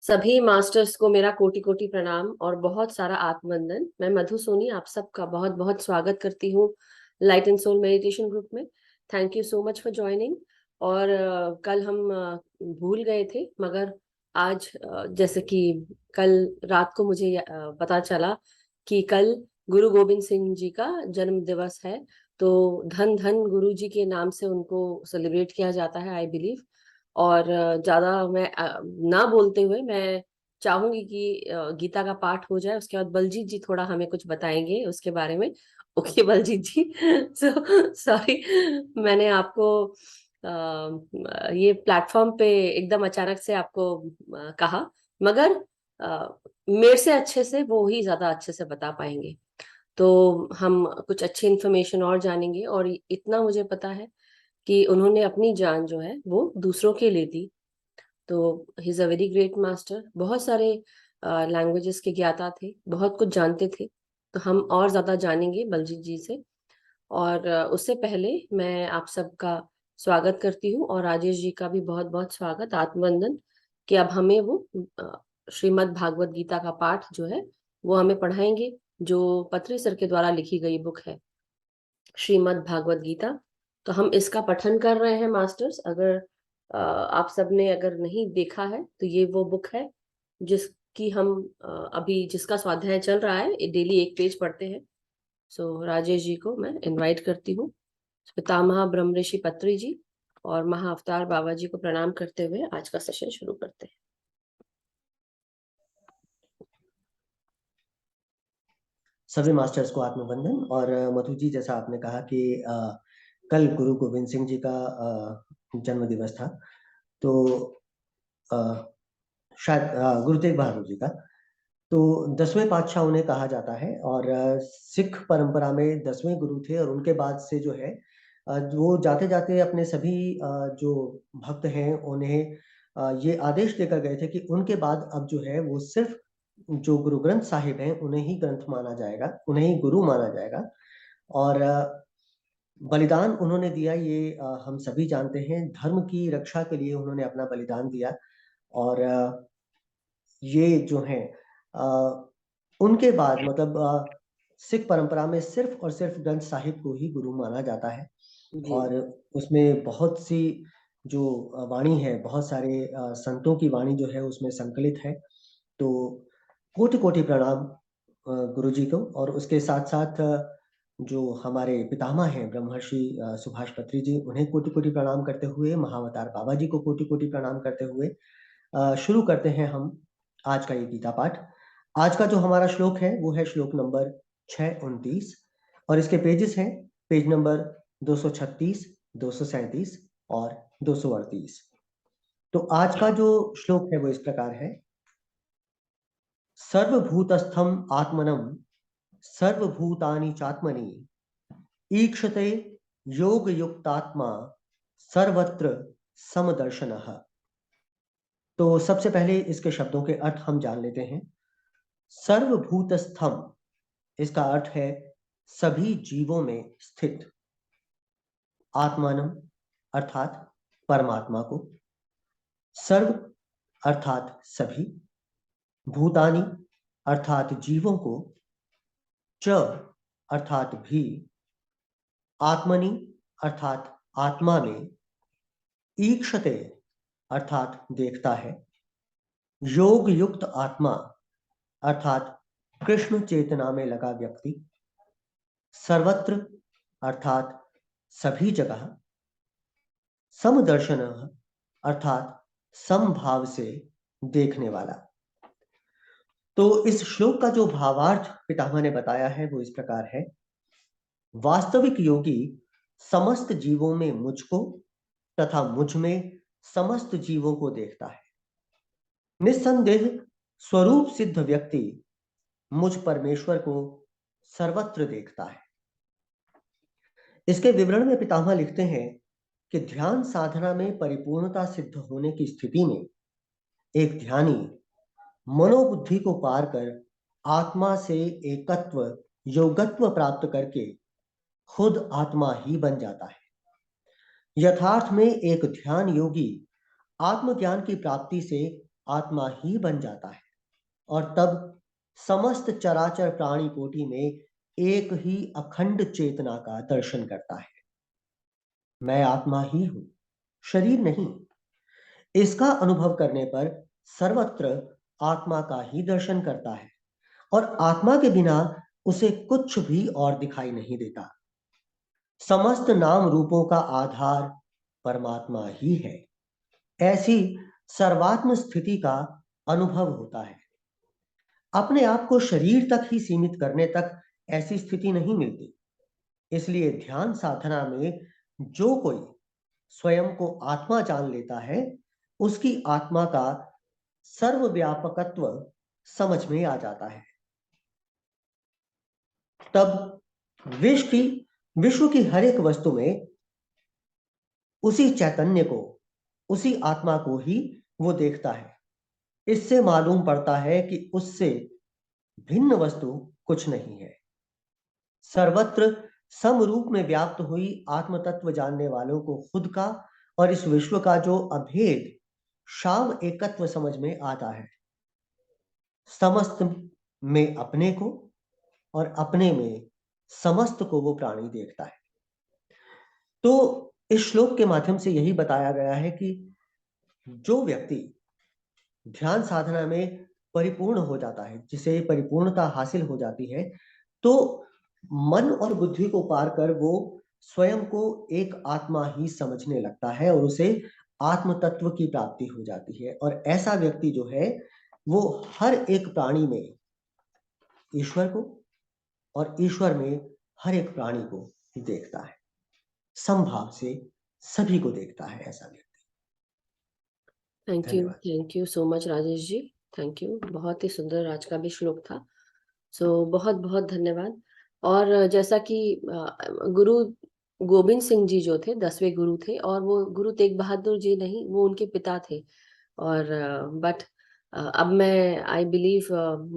सभी मास्टर्स को मेरा कोटि कोटि प्रणाम और बहुत सारा आत्मवंदन। मैं मधु सोनी आप सबका बहुत बहुत स्वागत करती हूँ light and soul meditation group में। Thank you so much for joining. और कल हम भूल गए थे, मगर आज जैसे कि कल रात को मुझे पता चला कि कल गुरु गोविंद सिंह जी का जन्म दिवस है। तो धन धन गुरु जी के नाम से उनको सेलिब्रेट किया जाता है, आई बिलीव। और ज्यादा मैं ना बोलते हुए मैं चाहूंगी कि गीता का पाठ हो जाए, उसके बाद बलजीत जी थोड़ा हमें कुछ बताएंगे उसके बारे में। ओके बलजीत जी। सो सॉरी, मैंने आपको ये प्लेटफॉर्म पे एकदम अचानक से आपको कहा, मगर मेरे से अच्छे से वो ही ज्यादा अच्छे से बता पाएंगे। तो हम कुछ अच्छी इन्फॉर्मेशन और जानेंगे। और इतना मुझे पता है कि उन्होंने अपनी जान जो है वो दूसरों के लिए दी। तो he is a very great master. बहुत सारे लैंग्वेजेस के ज्ञाता थे, बहुत कुछ जानते थे। तो हम और ज्यादा जानेंगे बलजीत जी से। और उससे पहले मैं आप सबका स्वागत करती हूँ, और राजेश जी का भी बहुत बहुत स्वागत, आत्मवंदन, कि अब हमें वो श्रीमद् भागवत गीता का पाठ जो है वो हमें पढ़ाएंगे, जो पत्री सर के द्वारा लिखी गई बुक है श्रीमद् भागवत गीता। तो हम इसका पठन कर रहे हैं मास्टर्स। अगर आप सबने अगर नहीं देखा है तो ये वो बुक है जिसकी हम अभी जिसका स्वाध्याय चल रहा है, डेली एक पेज पढ़ते हैं। सो राजेश जी को मैं इनवाइट करती हूँ। पितामह ब्रह्म ऋषि पत्री जी और महाअवतार बाबा जी को प्रणाम करते हुए आज का सेशन शुरू करते हैं। सभी मास्टर्स को आत्मवंदन। और मधु जी, जैसा आपने कहा कि कल गुरु गोविंद सिंह जी का जन्म दिवस था, तो अ, शायद गुरु तेग बहादुर जी का। तो 10वें पातशाह उन्हें कहा जाता है, और सिख परंपरा में 10वें गुरु थे। और उनके बाद से जो है वो जाते जाते अपने सभी जो भक्त हैं उन्हें ये आदेश देकर गए थे कि उनके बाद अब जो है वो सिर्फ जो गुरु ग्रंथ साहिब हैं उन्हें ही ग्रंथ माना जाएगा, उन्हें ही गुरु माना जाएगा। और बलिदान उन्होंने दिया, ये हम सभी जानते हैं। धर्म की रक्षा के लिए उन्होंने अपना बलिदान दिया। और ये जो है अ, उनके बाद मतलब सिख परंपरा में सिर्फ और सिर्फ ग्रंथ साहिब को ही गुरु माना जाता है। जी। और उसमें बहुत सी जो वाणी है, बहुत सारे संतों की वाणी जो है उसमें संकलित है। तो कोटि कोटि प्रणाम गुरु जी को। और उसके साथ साथ जो हमारे पितामह हैं ब्रह्मर्षि सुभाष पत्री जी, उन्हें कोटि कोटि प्रणाम करते हुए, महाअवतार बाबा जी को कोटि कोटि प्रणाम करते हुए शुरू करते हैं हम आज का ये गीता पाठ। आज का जो हमारा श्लोक है वो है श्लोक नंबर 629। और इसके पेजेस हैं पेज नंबर 236, 237 और 238। तो आज का जो श्लोक है वो इस प्रकार है। सर्वभूतस्थम आत्मनम सर्वभूतानि चात्मनि ईक्षते योग युक्तात्मा सर्वत्र समदर्शनः। तो सबसे पहले इसके शब्दों के अर्थ हम जान लेते हैं। सर्वभूतस्थम, इसका अर्थ है सभी जीवों में स्थित। आत्मानम अर्थात परमात्मा को, सर्व अर्थात सभी, भूतानि अर्थात जीवों को, च अर्थात भी, आत्मनि अर्थात आत्मा में, ईक्षते अर्थात देखता है, योग युक्त आत्मा अर्थात कृष्ण चेतना में लगा व्यक्ति, सर्वत्र अर्थात सभी जगह, समदर्शन अर्थात समभाव से देखने वाला। तो इस श्लोक का जो भावार्थ पितामह ने बताया है वो इस प्रकार है। वास्तविक योगी समस्त जीवों में मुझको तथा मुझ में समस्त जीवों को देखता है। निस्संदेह स्वरूप सिद्ध व्यक्ति मुझ परमेश्वर को सर्वत्र देखता है। इसके विवरण में पितामह लिखते हैं कि ध्यान साधना में परिपूर्णता सिद्ध होने की स्थिति में एक ध्यानी मनोबुद्धि को पार कर आत्मा से एकत्व योगत्व प्राप्त करके खुद आत्मा ही बन जाता है। यथार्थ में एक ध्यान योगी आत्मज्ञान की प्राप्ति से आत्मा ही बन जाता है और तब समस्त चराचर प्राणी कोटि में एक ही अखंड चेतना का दर्शन करता है। मैं आत्मा ही हूं, शरीर नहीं। इसका अनुभव करने पर सर्वत्र आत्मा का ही दर्शन करता है और आत्मा के बिना उसे कुछ भी और दिखाई नहीं देता। समस्त नाम रूपों का आधार परमात्मा ही है। ऐसी सर्वात्म स्थिति का अनुभव होता है। अपने आप को शरीर तक ही सीमित करने तक ऐसी स्थिति नहीं मिलती। इसलिए ध्यान साधना में जो कोई स्वयं को आत्मा जान लेता है, उसकी आत्मा का सर्वव्यापकत्व समझ में आ जाता है। तब विश्व की हर एक वस्तु में उसी चैतन्य को, उसी आत्मा को ही वो देखता है। इससे मालूम पड़ता है कि उससे भिन्न वस्तु कुछ नहीं है। सर्वत्र समरूप में व्याप्त हुई आत्म तत्व जानने वालों को खुद का और इस विश्व का जो अभेद शाव एकत्व समझ में आता है। समस्त में अपने को और अपने में समस्त को वो प्राणी देखता है। तो इस श्लोक के माध्यम से यही बताया गया है कि जो व्यक्ति ध्यान साधना में परिपूर्ण हो जाता है, जिसे परिपूर्णता हासिल हो जाती है, तो मन और बुद्धि को पार कर वो स्वयं को एक आत्मा ही समझने लगता है और उसे आत्म तत्व की प्राप्ति हो जाती है। और ऐसा व्यक्ति जो है वो हर एक प्राणी में ईश्वर को और ईश्वर में हर एक प्राणी को देखता है। समभाव से सभी को देखता है ऐसा व्यक्ति। धन्यवाद। Thank you so much Rajesh ji. Thank you, बहुत ही सुंदर आज का भी श्लोक था। सो बहुत बहुत धन्यवाद। और जैसा कि गुरु गोविंद सिंह जी जो थे 10वें गुरु थे, और वो गुरु तेग बहादुर जी नहीं, वो उनके पिता थे। और बट अब मैं आई बिलीव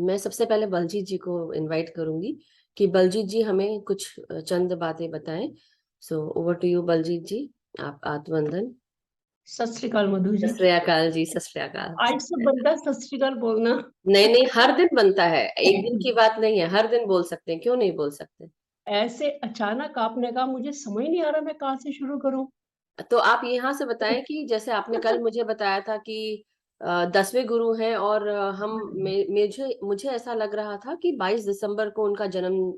मैं सबसे पहले बलजीत जी को इनवाइट करूंगी कि बलजीत जी हमें कुछ चंद बातें बताएं। So over to you Baljeet ji, आप आत्मवंदन। सत श्री अकाल मधु जी। सत श्री अकाल जी, सत श्री अकाल। आज से बनता सत श्री अकाल बोलना। नहीं नहीं, हर दिन बनता है, एक दिन की बात नहीं है, हर दिन बोल सकते हैं, क्यों नहीं बोल सकते। ऐसे अचानक आपने कहा, मुझे समझ नहीं आ रहा मैं कहाँ से शुरू करूं। तो आप यहाँ से बताएं कि जैसे आपने कल मुझे बताया था कि 10वें गुरु हैं, और मुझे ऐसा लग रहा था कि 22 दिसंबर को उनका जन्म,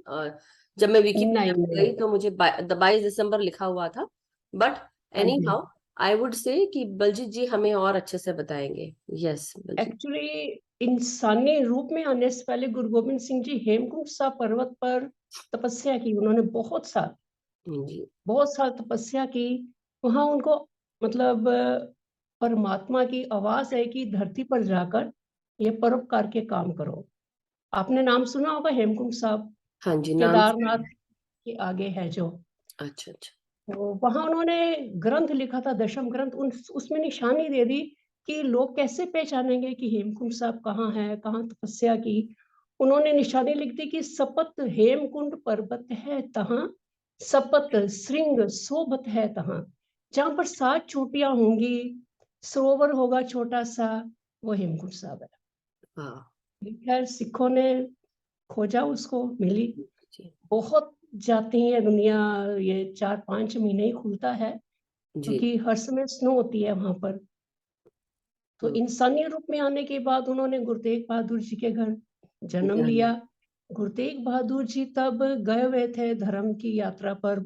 जब मैं विकिपीडिया नहीं में गई तो मुझे 22 दिसंबर लिखा हुआ था। But any how I would say कि बलजीत जी हमें और अच्छे से बताएंगे। यस बलजीत। एक्चुअली इंसानी रूप में आने से पहले गुरु गोविंद सिंह जी हेमकुंड साहब पर्वत पर तपस्या की। उन्होंने बहुत साल तपस्या की। वहां उनको मतलब परमात्मा की आवाज है कि धरती पर जाकर ये परोपकार के काम करो। आपने नाम सुना होगा हेमकुंड साहब। हाँ जी, नाम। केदारनाथ के आगे है जो। अच्छा अच्छा। तो वहां उन्होंने ग्रंथ लिखा था, दशम ग्रंथ। उसमें निशानी दे दी कि लोग कैसे पहचानेंगे कि हेमकुंड साहब कहाँ है, कहाँ तपस्या की। उन्होंने निशानी लिख दी कि सपत हेमकुंड पर्वत है तहाँ, सपत श्रृंग शोभत है तहाँ। जहां पर 7 चोटियां होंगी, सरोवर होगा छोटा सा, वो हेमकुंड साहब है। हाँ खैर सिखों ने खोजा, उसको मिली। जी बहुत जाती है दुनिया, ये 4-5 महीने ही खुलता है जी। क्योंकि हर समय स्नो होती है वहां पर। तो इंसानी रूप में आने के बाद उन्होंने गुरु तेग बहादुर जी के घर जन्म लिया। गुरु तेग बहादुर जी तब गए हुए थे धर्म की यात्रा पर,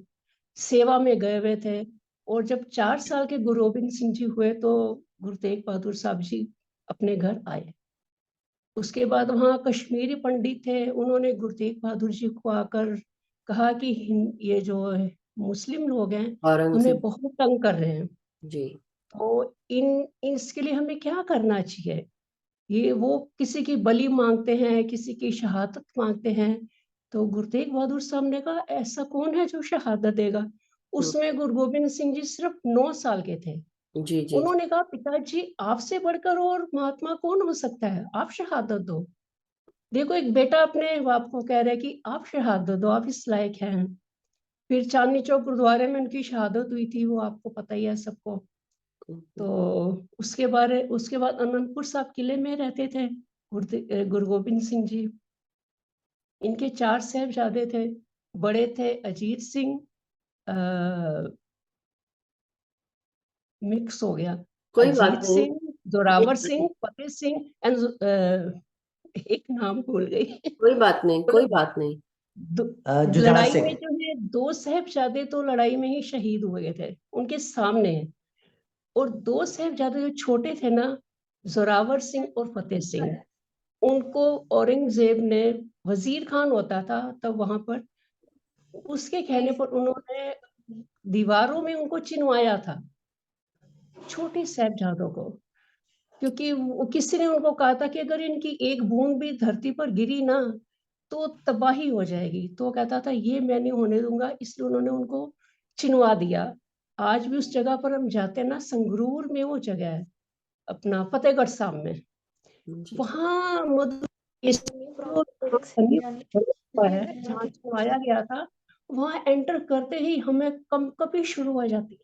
सेवा में गए हुए थे। और जब 4 साल के गुरु गोविंद सिंह जी हुए तो गुरु तेग बहादुर साहब जी अपने घर आए। उसके बाद वहाँ कश्मीरी पंडित थे, उन्होंने गुरु तेग बहादुर जी को आकर कहा कि ये जो मुस्लिम लोग हैं हमें औरंगजेब बहुत तंग कर रहे हैं, जी। तो इसके लिए हमें क्या करना चाहिए। ये वो किसी की बलि मांगते हैं, किसी की शहादत मांगते हैं। तो गुरु तेग बहादुर साहब ने कहा, ऐसा कौन है जो शहादत देगा। उसमें गुरु गोविंद सिंह जी सिर्फ 9 साल के थे। जी जी। उन्होंने कहा, पिताजी आपसे बढ़कर और महात्मा कौन हो सकता है, आप शहादत दो। देखो, एक बेटा अपने बाप को कह रहा है कि आप शहादत दो, आप इस लायक हैं। फिर चांदनी चौक गुरुद्वारे में उनकी शहादत हुई थी, वो आपको पता ही है सबको। तो उसके बाद आनंदपुर साहब किले में रहते थे गुरु गोबिंद सिंह जी। इनके 4 साहिबजादे थे। बड़े थे अजीत सिंह, मिक्स हो गया, कोई बात अजीत नहीं, सिंह, जोरावर सिंह, फतेह सिंह एंड एक नाम भूल गई। कोई बात नहीं, कोई बात नहीं। जुझार लड़ाई सिंह। में जो है 2 साहिबजादे तो लड़ाई में ही शहीद हुए थे उनके सामने। और 2 साहिबजादे जो छोटे थे ना, जोरावर सिंह और फतेह सिंह, उनको औरंगजेब ने, वजीर खान होता था तब वहां पर, उसके कहने पर उन्होंने दीवारों में उनको चिनवाया था, छोटे साहिबजादों को। क्योंकि किसी ने उनको कहा था कि अगर इनकी एक बूंद भी धरती पर गिरी ना तो तबाही हो जाएगी। तो वो कहता था ये मैं नहीं होने दूंगा, इसलिए उन्होंने उनको चिनवा दिया। आज भी उस जगह पर हम जाते हैं ना, संगरूर में वो जगह है अपना फतेहगढ़ साहब में, जी। वहां मधु है जहाँ चिनवाया गया था, वहां एंटर करते ही हमें कभी शुरू हो जाती है।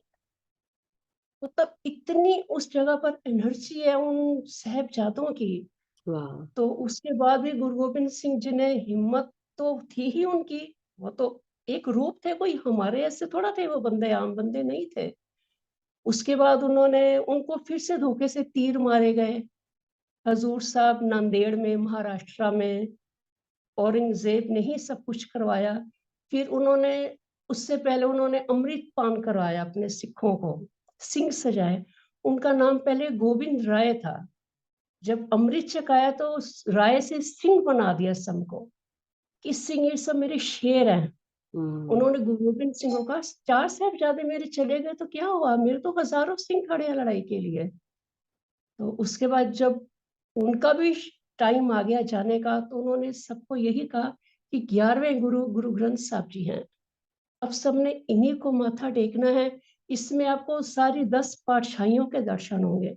मतलब इतनी उस जगह पर एनर्जी है उन साहबजादों की। वाह। तो उसके बाद भी गुरु गोबिंद सिंह जी ने हिम्मत तो थी ही उनकी, वो तो एक रूप थे, कोई हमारे ऐसे थोड़ा थे, वो बंदे आम बंदे नहीं थे। उसके बाद उन्होंने उनको फिर से धोखे से तीर मारे गए, हजूर साहब नांदेड़ में, महाराष्ट्र में। औरंगजेब ने ही सब कुछ करवाया। फिर उन्होंने, उससे पहले उन्होंने अमृत पान करवाया अपने सिखों को, सिंह सजाए। उनका नाम पहले गोविंद राय था, जब अमृत छकाया तो उस राय से सिंह बना दिया सबको, कि सिंह ये सब मेरे शेर हैं। उन्होंने गुरु गोबिंद सिंह को कहा 4 साहिबजादे मेरे चले गए तो क्या हुआ, मेरे तो हजारों सिंह खड़े हैं लड़ाई के लिए। तो उसके बाद जब उनका भी टाइम आ गया जाने का, तो उन्होंने सबको यही कहा कि 11वें गुरु गुरु ग्रंथ साहब जी हैं, अब सबने इन्हीं को माथा टेकना है। इसमें आपको सारी 10 पातशाहियों के दर्शन होंगे,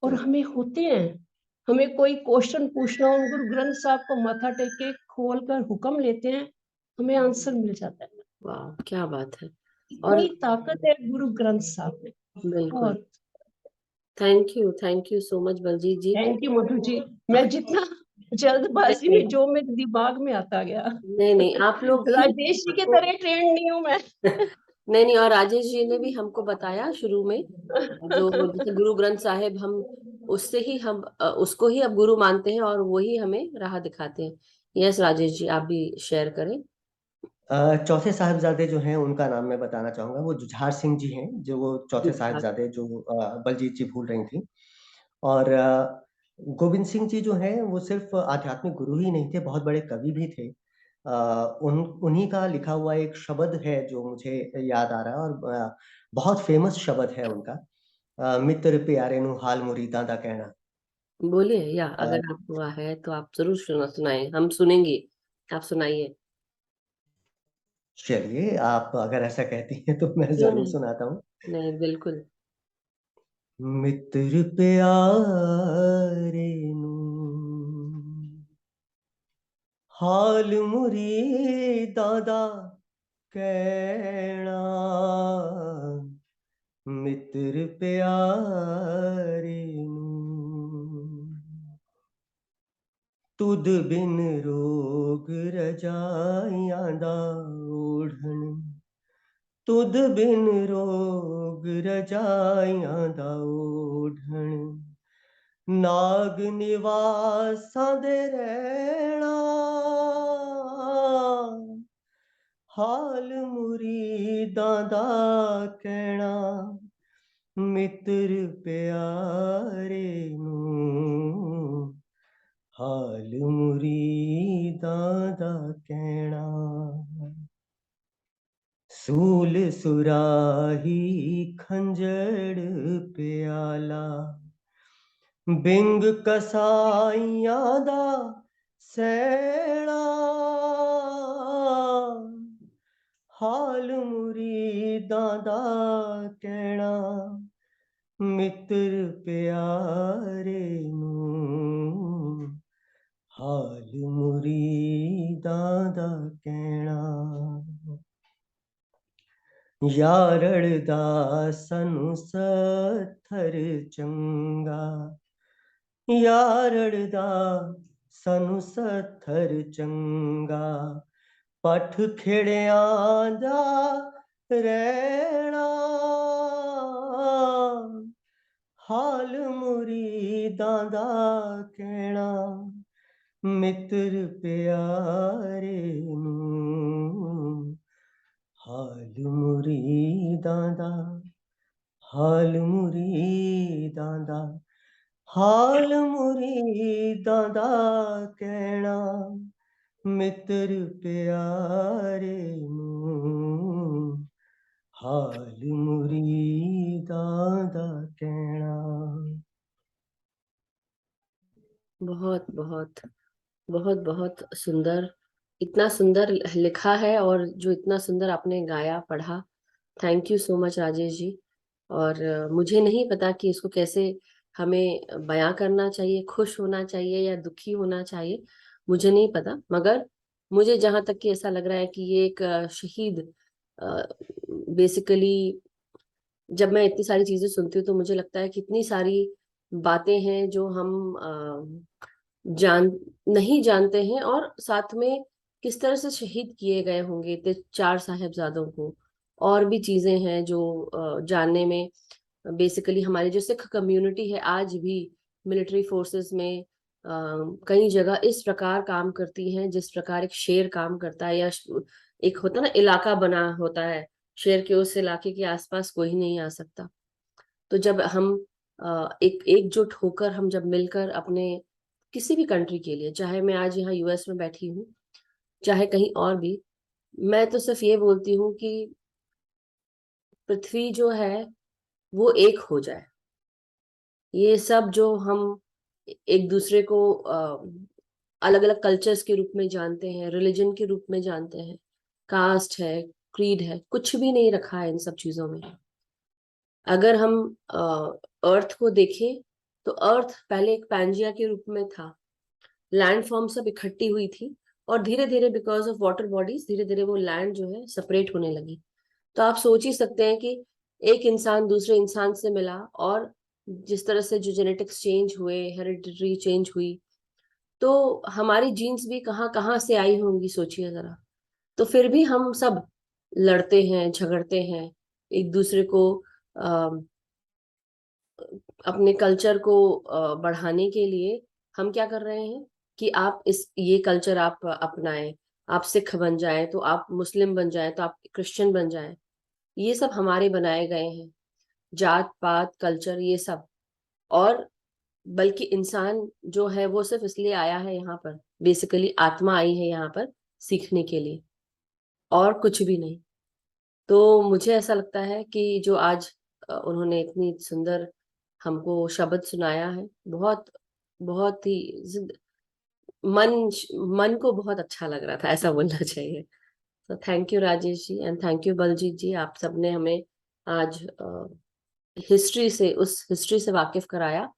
और हमें होते हैं। हमें कोई क्वेश्चन पूछना हो, गुरु ग्रंथ साहब को माथा टेक के खोल कर हुक्म लेते हैं, हमें आंसर मिल जाता है। वाह, क्या बात है। और इतनी ताकत है गुरु ग्रंथ साहब में। बिल्कुल, और thank you so much Baljeet ji. Thank you Madhu ji. मैं जितना जल्दबाजी नहीं में जो मेरे दिमाग में आता गया, नहीं नहीं, आप लोग भी राजेश जी की तरह ट्रेंड नहीं हूँ मैं। नहीं नहीं, और राजेश जी ने भी हमको बताया शुरू में, जो जैसे गुरु ग्रंथ साहिब, हम उससे ही हम उसको ही अब गुरु मानते हैं और वो ही हमें राह दिखाते हैं। यस राजेश जी, आप भी शेयर करें। चौथे साहिबजादे जो हैं उनका नाम मैं बताना चाहूंगा, वो जुझार सिंह जी हैं, जो वो चौथे साहिबजादे जो बलजीत जी भूल रही थी। और गोविंद सिंह जी जो हैं वो सिर्फ आध्यात्मिक गुरु ही नहीं थे, बहुत बड़े कवि भी थे। उन्हीं का लिखा हुआ एक शब्द है जो मुझे याद आ रहा है, और बहुत फेमस शब्द है उनका, मित्र प्यारे नु हाल मुरीदा दा कहना। बोलिए, या अ, अगर आपको है तो आप जरूर सुनाए, हम सुनेंगे, आप सुनाइए। चलिए, आप अगर ऐसा कहती हैं तो मैं क्यों जरूर नहीं, सुनाता हूँ। नहीं बिल्कुल। मित्र प्यारे नु हाल मुरीदा दा कहना, मित्र प्यारे नु तुद बिन रोग रजाइयां दा ओढ़न, तुद बिन रोग रजाइयां दा ओढ़न, नाग निवासां दे रहना, हाल मुरीदां दा कहना, मित्र प्यारे नू हाल मुरीदां दा कहना। सूल सुराही खंजर प्याला, बिंग कसाइयां दा सैना, हाल मुरीदां दा कहना, मित्र प्यारे नू हाल मुरीदां दा कहना। यारड़दा सनु सत्थर चंगा, यारड़दा सनु सत्थर चंगा, पठ खिड़ियां दा रहना, हाल मुरीदां दा कहना, मित्र प्यारे नूं, हाल मुरीदां दा, हाल मुरीदां दा, हाल मुरीदां दा कहना, मित्र प्यारे नूं, हाल मुरीदां दा कहना। बहुत बहुत बहुत बहुत सुंदर, इतना सुंदर लिखा है और जो इतना सुंदर आपने गाया पढ़ा, thank you so much Rajesh ji. और मुझे नहीं पता कि इसको कैसे हमें बयां करना चाहिए, खुश होना चाहिए या दुखी होना चाहिए, मुझे नहीं पता, मगर मुझे जहां तक कि ऐसा लग रहा है कि ये एक शहीद, बेसिकली जब मैं इतनी सारी चीजें सुनती हूँ तो मुझे लगता है कि इतनी सारी बातें हैं जो हम जान नहीं जानते हैं, और साथ में किस तरह से शहीद किए गए होंगे इतने 4 साहिबजादों को, और भी चीजें हैं जो जानने में, बेसिकली हमारी जो सिख कम्युनिटी है आज भी मिलिट्री फोर्सेस में कई जगह इस प्रकार काम करती हैं जिस प्रकार एक शेर काम करता है, या एक होता ना इलाका बना होता है शेर के, उस इलाके के आसपास कोई नहीं आ सकता। तो जब हम एक एकजुट होकर, हम जब मिलकर अपने किसी भी कंट्री के लिए, चाहे मैं आज यहाँ यूएस में बैठी हूँ, चाहे कहीं और भी, मैं तो सिर्फ ये बोलती हूँ कि पृथ्वी जो है वो एक हो जाए। ये सब जो हम एक दूसरे को अलग अलग कल्चर्स के रूप में जानते हैं, रिलीजन के रूप में जानते हैं, कास्ट है, क्रीड है, कुछ भी नहीं रखा है इन सब चीजों में। अगर हम अर्थ को देखें तो अर्थ पहले एक पैंजिया के रूप में था, लैंड फॉर्म सब इकट्ठी हुई थी, और धीरे धीरे बिकॉज ऑफ वाटर बॉडीज धीरे धीरे वो लैंड जो है सेपरेट होने लगी। तो आप सोच ही सकते हैं कि एक इंसान दूसरे इंसान से मिला, और जिस तरह से जो जेनेटिक्स चेंज हुए, हेरिडिटरी चेंज हुई, तो हमारी जीन्स भी कहाँ कहाँ से आई होंगी, सोचिए जरा। तो फिर भी हम सब लड़ते हैं, झगड़ते हैं, एक दूसरे को अपने कल्चर को बढ़ाने के लिए हम क्या कर रहे हैं कि आप ये कल्चर आप अपनाएं, आप सिख बन जाएं तो आप मुस्लिम बन जाएं, तो आप क्रिश्चियन बन जाएं। ये सब हमारे बनाए गए हैं, जात पात कल्चर ये सब। और बल्कि इंसान जो है वो सिर्फ इसलिए आया है यहाँ पर, बेसिकली आत्मा आई है यहाँ पर सीखने के लिए, और कुछ भी नहीं। तो मुझे ऐसा लगता है कि जो आज उन्होंने इतनी सुंदर हमको शब्द सुनाया है, बहुत बहुत ही मन मन को बहुत अच्छा लग रहा था, ऐसा बोलना चाहिए। तो thank you Rajesh ji, and thank you Baljeet ji, आप सबने हमें आज हिस्ट्री से, उस हिस्ट्री से वाकिफ कराया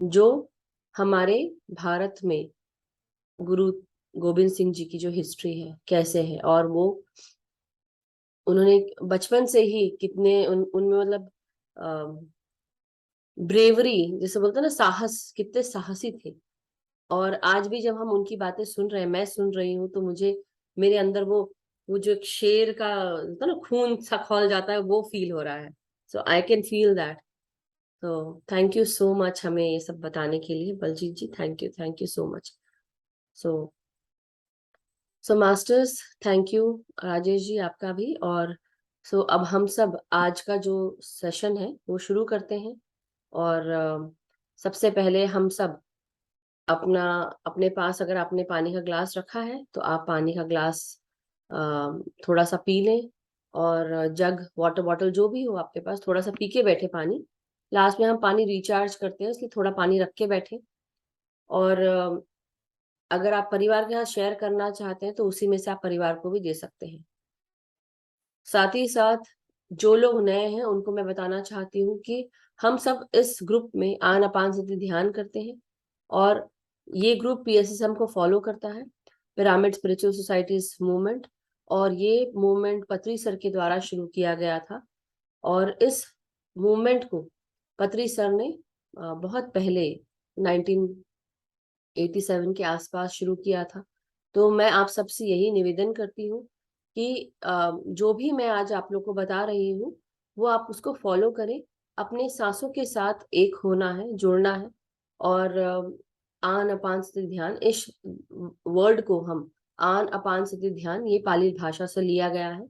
जो हमारे भारत में गुरु गोविंद सिंह जी की जो हिस्ट्री है कैसे है, और वो उन्होंने बचपन से ही कितने उनमें मतलब ब्रेवरी जैसे बोलते हैं ना, साहस, कितने साहसी थे। और आज भी जब हम उनकी बातें सुन रहे हैं, मैं सुन रही हूँ, तो मुझे मेरे अंदर वो जो एक शेर का होता है ना, खून सा खौल जाता है, वो फील हो रहा है। So I can feel that. तो थैंक यू सो मच हमें ये सब बताने के लिए Baljeet ji, thank you so much. So masters, thank you Rajesh ji, आपका भी। और अब हम सब आज का जो सेशन है वो शुरू करते हैं। और सबसे पहले हम सब अपने पास, अगर आपने पानी का ग्लास रखा है तो आप पानी का ग्लास थोड़ा सा पी लें, और जग, वाटर बॉटल जो भी हो आपके पास, थोड़ा सा पी के बैठे पानी। लास्ट में हम पानी रिचार्ज करते हैं, इसलिए थोड़ा पानी रख के बैठे। और अगर आप परिवार के साथ शेयर करना चाहते हैं तो उसी में से आप परिवार को भी दे सकते हैं। साथ ही साथ जो लोग नए हैं उनको मैं बताना चाहती हूँ कि हम सब इस ग्रुप में आनापानसती ध्यान करते हैं, और ये ग्रुप पीएसएसएम को फॉलो करता है, पिरामिड स्पिरिचुअल सोसाइटीज मूवमेंट। और ये मूवमेंट पत्री सर के द्वारा शुरू किया गया था। और इस मूवमेंट को पत्री सर ने बहुत पहले 1987 के आसपास शुरू किया था। तो मैं आप सबसे यही निवेदन करती हूँ कि जो भी मैं आज आप लोग को बता रही हूँ वो आप उसको फॉलो करें। अपने सांसों के साथ एक होना है, जुड़ना है। और आन अपान स्थिति ध्यान, इस वर्ड को हम आन अपान स्थिति ध्यान, ये पाली भाषा से लिया गया है।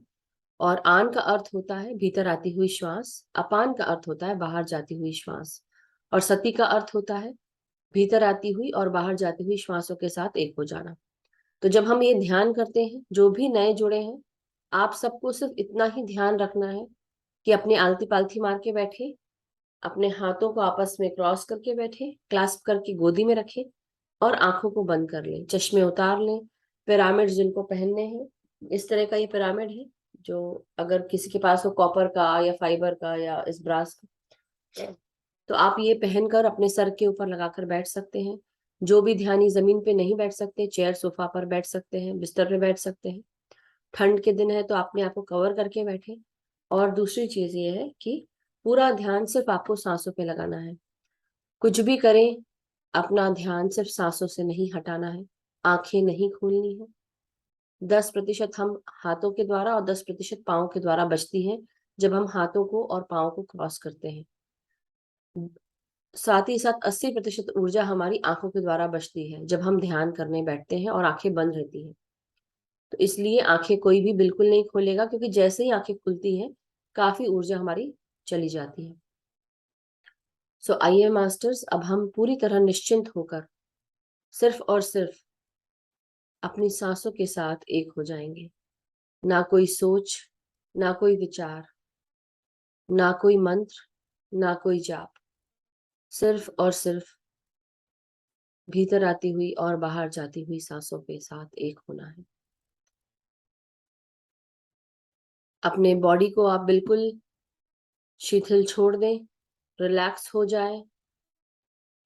और आन का अर्थ होता है भीतर आती हुई श्वास, अपान का अर्थ होता है बाहर जाती हुई श्वास, और सती का अर्थ होता है भीतर आती हुई और बाहर जाती हुई श्वासों के साथ एक हो जाना। तो जब हम ये ध्यान करते हैं, जो भी नए जुड़े हैं, आप सबको सिर्फ इतना ही ध्यान रखना है कि अपने आलती पालथी मार के बैठे, अपने हाथों को आपस में क्रॉस करके बैठे, क्लास्प करके गोदी में रखें और आंखों को बंद कर लें, चश्मे उतार लें। पिरामिड जिनको पहनने हैं, इस तरह का ये पिरामिड है, जो अगर किसी के पास हो कॉपर का या फाइबर का या इस ब्रास का, तो आप ये पहनकर अपने सर के ऊपर लगाकर बैठ सकते हैं। जो भी ध्यानी जमीन पे नहीं बैठ सकते, चेयर सोफा पर बैठ सकते हैं, बिस्तर पे बैठ सकते हैं। ठंड के दिन है तो अपने आप को कवर करके बैठे। और दूसरी चीज ये है कि पूरा ध्यान सिर्फ आपको सांसों पे लगाना है। कुछ भी करें, अपना ध्यान सिर्फ सांसों से नहीं हटाना है, आंखें नहीं खोलनी है। 10% हम हाथों के द्वारा और 10% पाँव के द्वारा बचती है जब हम हाथों को और पाँव को क्रॉस करते हैं। साथ ही साथ 80% ऊर्जा हमारी आंखों के द्वारा बचती है जब हम ध्यान करने बैठते हैं और आंखें बंद रहती हैं। तो इसलिए आंखें कोई भी बिल्कुल नहीं खोलेगा, क्योंकि जैसे ही आंखें खुलती हैं काफी ऊर्जा हमारी चली जाती है। सो आइए मास्टर्स, अब हम पूरी तरह निश्चिंत होकर सिर्फ और सिर्फ अपनी सांसों के साथ एक हो जाएंगे। ना कोई सोच, ना कोई विचार, ना कोई मंत्र, ना कोई जाप, सिर्फ और सिर्फ भीतर आती हुई और बाहर जाती हुई सांसों के साथ एक होना है। अपने बॉडी को आप बिल्कुल शिथिल छोड़ दें, रिलैक्स हो जाए।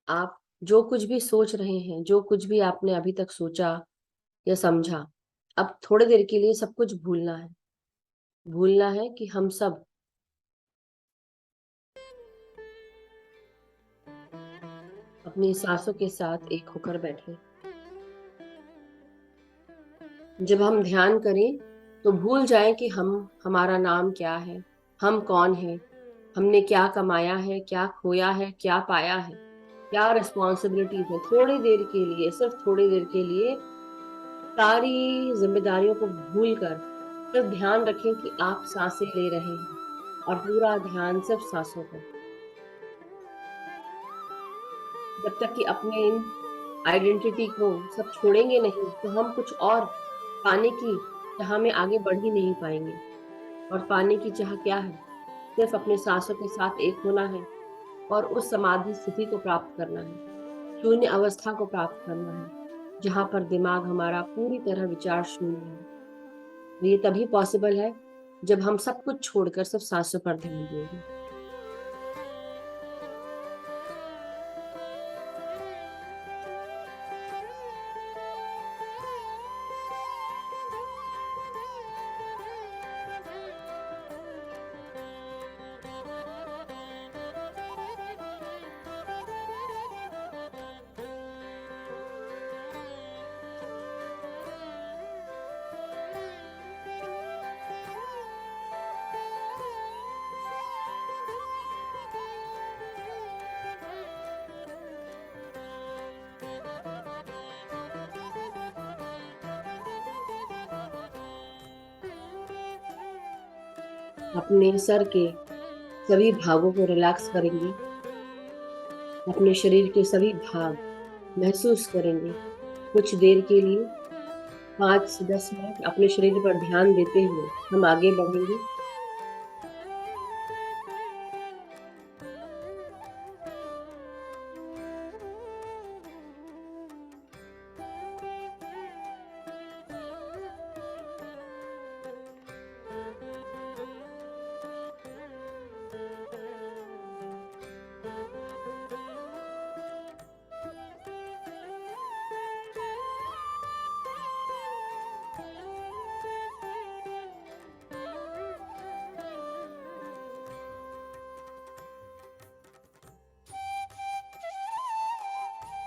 आप जो कुछ भी सोच रहे हैं, जो कुछ भी आपने अभी तक सोचा या समझा, अब थोड़ी देर के लिए सब कुछ भूलना है। भूलना है कि हम सब अपनी सांसों के साथ एक होकर बैठे। जब हम ध्यान करें तो भूल जाएं कि हमारा नाम क्या है, हम कौन हैं, हमने क्या कमाया है, क्या खोया है, क्या पाया है, क्या रिस्पॉन्सिबिलिटीज है। थोड़ी देर के लिए, सिर्फ थोड़ी देर के लिए सारी जिम्मेदारियों को भूलकर सिर्फ ध्यान रखें कि आप सांसें ले रहे हैं और पूरा ध्यान सिर्फ सांसों पर। जब तक कि अपने इन आइडेंटिटी को सब छोड़ेंगे नहीं तो हम कुछ और पाने की चाह में आगे बढ़ ही नहीं पाएंगे। और पाने की चाह क्या है? सिर्फ अपने सांसों के साथ एक होना है और उस समाधि स्थिति को प्राप्त करना है, शून्य अवस्था को प्राप्त करना है, जहां पर दिमाग हमारा पूरी तरह विचार शून्य है। ये तभी पॉसिबल है जब हम सब कुछ छोड़कर सिर्फ सांसों पर ध्यान देंगे। अपने सर के सभी भागों को रिलैक्स करेंगे, अपने शरीर के सभी भाग महसूस करेंगे। कुछ देर के लिए 5 से 10 मिनट अपने शरीर पर ध्यान देते हुए हम आगे बढ़ेंगे।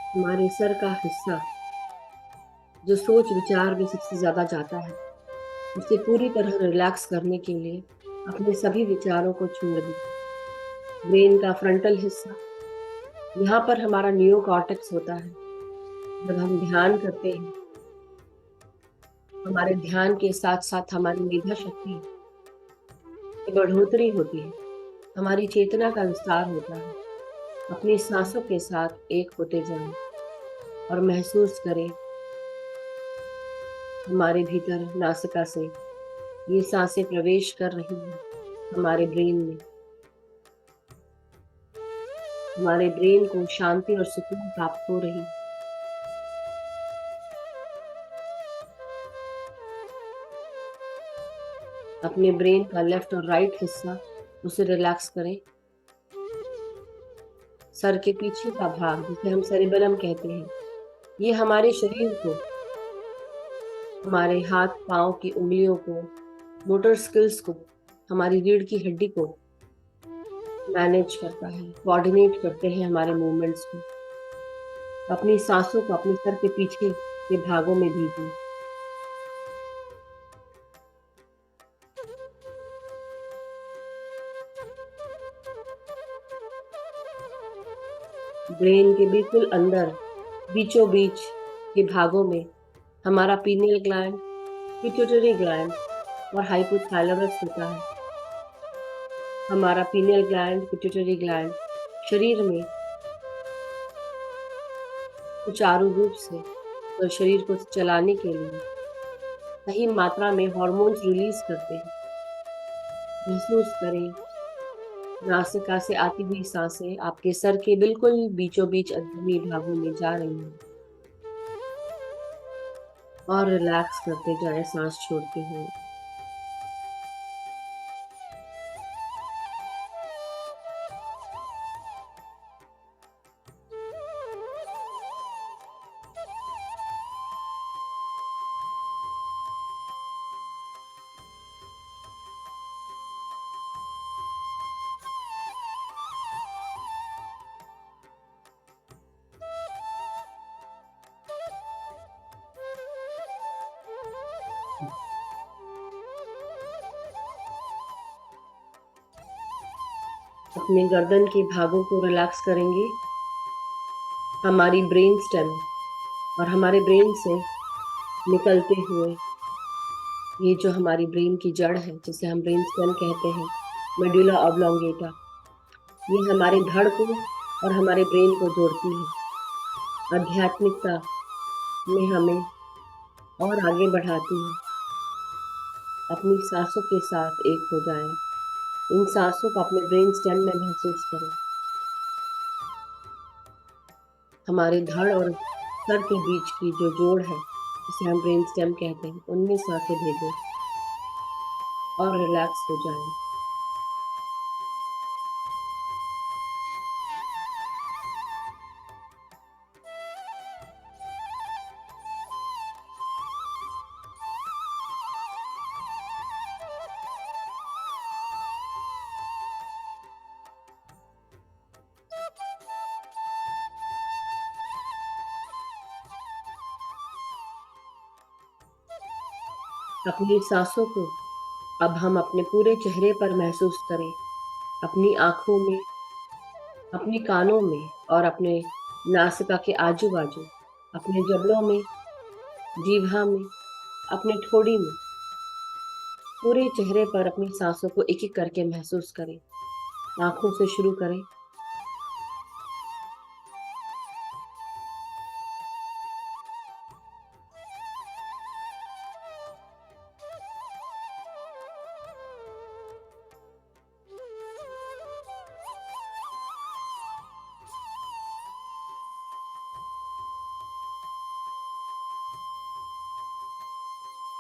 हमारे सर का हिस्सा जो सोच विचार में सबसे ज्यादा जाता है, उसे पूरी तरह रिलैक्स करने के लिए अपने सभी विचारों को छोड़ दीजिए। ब्रेन का फ्रंटल हिस्सा, यहाँ पर हमारा नियो कॉर्टेक्स होता है। जब हम ध्यान करते हैं, हमारे ध्यान के साथ साथ हमारी मेधा शक्ति की बढ़ोतरी होती है, हमारी चेतना का विस्तार होता है। अपनी सांसों के साथ एक होते जाएं और महसूस करें हमारे भीतर नासिका से ये सांसें प्रवेश कर रही हैं हमारे ब्रेन में। हमारे ब्रेन को शांति और सुकून प्राप्त हो रही है। अपने ब्रेन का लेफ्ट और राइट हिस्सा उसे रिलैक्स करें। सर के पीछे का भाग जिसे हम सेरिबेलम कहते हैं, ये हमारे शरीर को, हमारे हाथ पांव की उंगलियों को, मोटर स्किल्स को, हमारी रीढ़ की हड्डी को मैनेज करता है, कोऑर्डिनेट करते हैं हमारे मूवमेंट्स को। अपनी सांसों को अपने सर के पीछे के भागों में दीजिए। ब्रेन के बिल्कुल अंदर बीचों बीच के भागों में हमारा पीनियल ग्लैंड, पिट्यूटरी ग्लैंड और हाइपोथैलेमस होता है। हमारा पीनियल ग्लैंड, पिट्यूटरी ग्लैंड शरीर में सुचारू रूप से और शरीर को चलाने के लिए सही मात्रा में हार्मोन्स रिलीज करते हैं। महसूस करें नासिका से आती हुई सांसें आपके सर के बिल्कुल बीचों बीच अंदरूनी भागों में जा रही हैं और रिलैक्स करते जाएं सांस छोड़ते हुए। अपने गर्दन के भागों को रिलैक्स करेंगे। हमारी ब्रेन स्टेम और हमारे ब्रेन से निकलते हुए ये जो हमारी ब्रेन की जड़ है, जिसे हम ब्रेन स्टेम कहते हैं, मेडुला ऑब्लोंगेटा, ये हमारे धड़ को और हमारे ब्रेन को जोड़ती है। आध्यात्मिकता में हमें और आगे बढ़ाती है। अपनी सांसों के साथ एक हो जाएं। इन सांसों को अपने ब्रेन स्टेम में महसूस करें। हमारे धड़ और सर के बीच की जो जोड़ है, जिसे हम ब्रेन स्टेम कहते हैं, उनमें सांसें भेजें और रिलैक्स हो जाएं। अपनी सांसों को अब हम अपने पूरे चेहरे पर महसूस करें। अपनी आंखों में, अपने कानों में और अपने नासिका के आजू बाजू, अपने जबड़ों में, जीवा में, अपने ठोड़ी में, पूरे चेहरे पर अपनी सांसों को एक एक करके महसूस करें। आंखों से शुरू करें।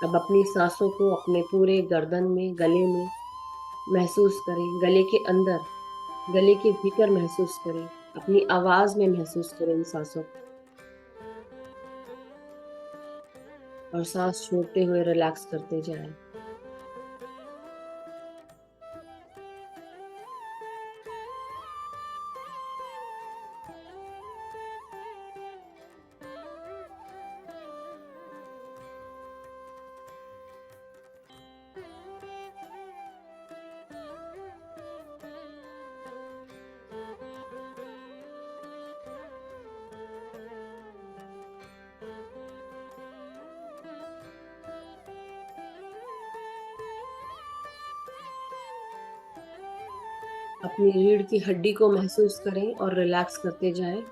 अब अपनी सांसों को अपने पूरे गर्दन में, गले में महसूस करें। गले के अंदर, गले के भीतर महसूस करें। अपनी आवाज में महसूस करें इन सांसों को और सांस छोड़ते हुए रिलैक्स करते जाएं। अपनी रीढ़ की हड्डी को महसूस करें और रिलैक्स करते जाएं।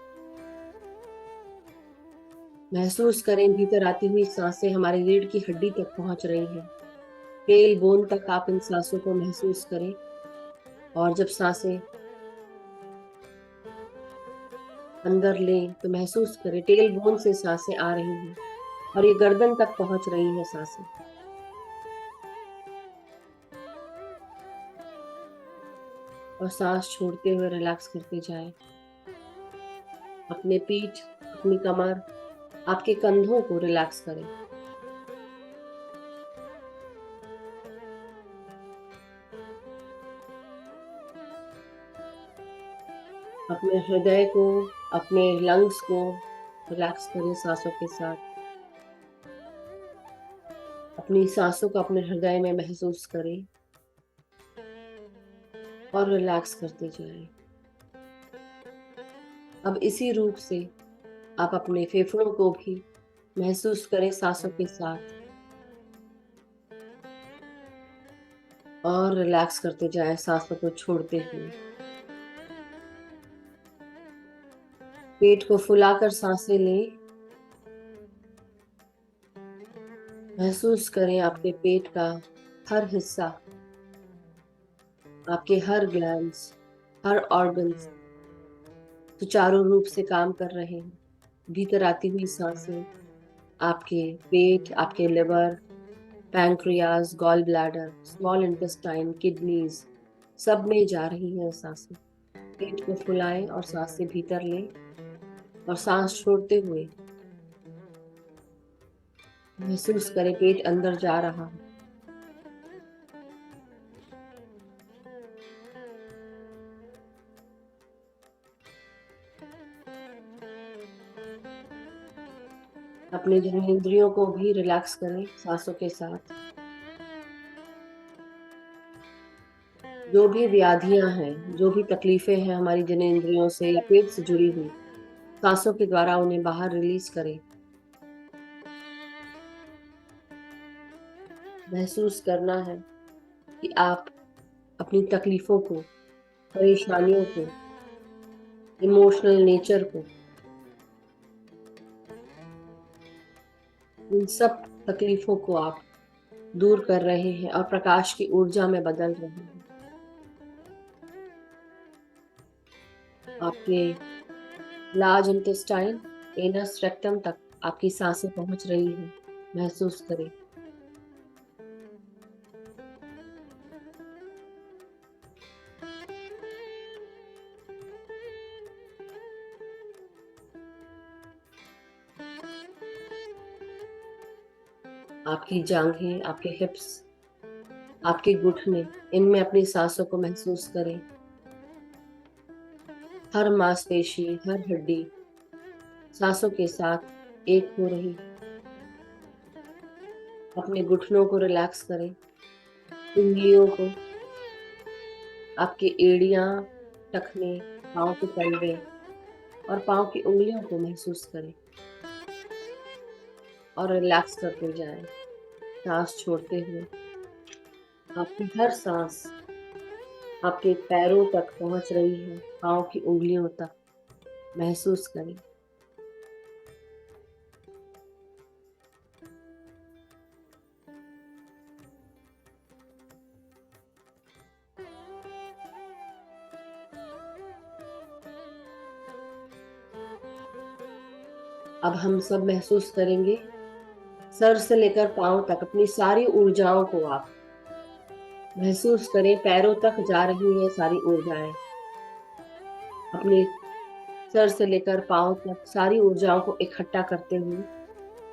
महसूस करें भीतर आती हुई सांसें हमारी रीढ़ की हड्डी तक पहुंच रही हैं। टेल बोन तक आप इन सांसों को महसूस करें और जब सांसें अंदर लें तो महसूस करें टेल बोन से सांसें आ रही हैं और ये गर्दन तक पहुंच रही हैं सांसें। और सांस छोड़ते हुए रिलैक्स करते जाएं। अपने पीठ, अपनी कमर, आपके कंधों को रिलैक्स करें। अपने हृदय को, अपने लंग्स को रिलैक्स करें सांसों के साथ। अपनी सांसों को अपने हृदय में महसूस करें और रिलैक्स करते जाएं। अब इसी रूप से आप अपने फेफड़ों को भी महसूस करें सांसों के साथ और रिलैक्स करते जाएं सांसों को छोड़ते हुए। पेट को फुलाकर सांसें लें। महसूस करें आपके पेट का हर हिस्सा, आपके हर ग्लैंड्स, हर ऑर्गन्स सुचारू रूप से काम कर रहे हैं। भीतर आती हुई सांसें आपके पेट, आपके liver, pancreas, gall bladder, small intestine, kidneys सब में जा रही हैं सांसें। पेट को फुलाएं और सांसें भीतर लें और सांस छोड़ते हुए महसूस करें पेट अंदर जा रहा है। अपने जननेंद्रियों को भी रिलैक्स करें सांसों के साथ। जो भी व्याधियां हैं, जो भी तकलीफें हैं हमारी जननेंद्रियों से या पेट से जुड़ी हुई, सांसों के द्वारा उन्हें बाहर रिलीज करें। महसूस करना है कि आप अपनी तकलीफों को, परेशानियों को, इमोशनल नेचर को, उन सब तकलीफों को आप दूर कर रहे हैं और प्रकाश की ऊर्जा में बदल रहे हैं। आपके लार्ज इंटेस्टाइन, एनस रेक्टम तक आपकी सांसें पहुंच रही हैं। महसूस करें। आपकी जांघें, आपके हिप्स, आपके घुटने, इनमें अपनी सांसों को महसूस करें। हर मांसपेशी, हर हड्डी सांसों के साथ एक हो रही। अपने घुटनों को रिलैक्स करें। उंगलियों को, आपकी एड़ियां, टखने, पांव के तलवे और पांव की उंगलियों को महसूस करें और रिलैक्स करते जाएं। सांस छोड़ते हुए आपकी हर सांस आपके पैरों तक पहुंच रही है, पांव की उंगलियों तक। महसूस करें। अब हम सब महसूस करेंगे सर से लेकर पांव तक अपनी सारी ऊर्जाओं को आप महसूस करें। पैरों तक जा रही है सारी ऊर्जाएं। अपने सर से लेकर पांव तक सारी ऊर्जाओं को इकट्ठा करते हुए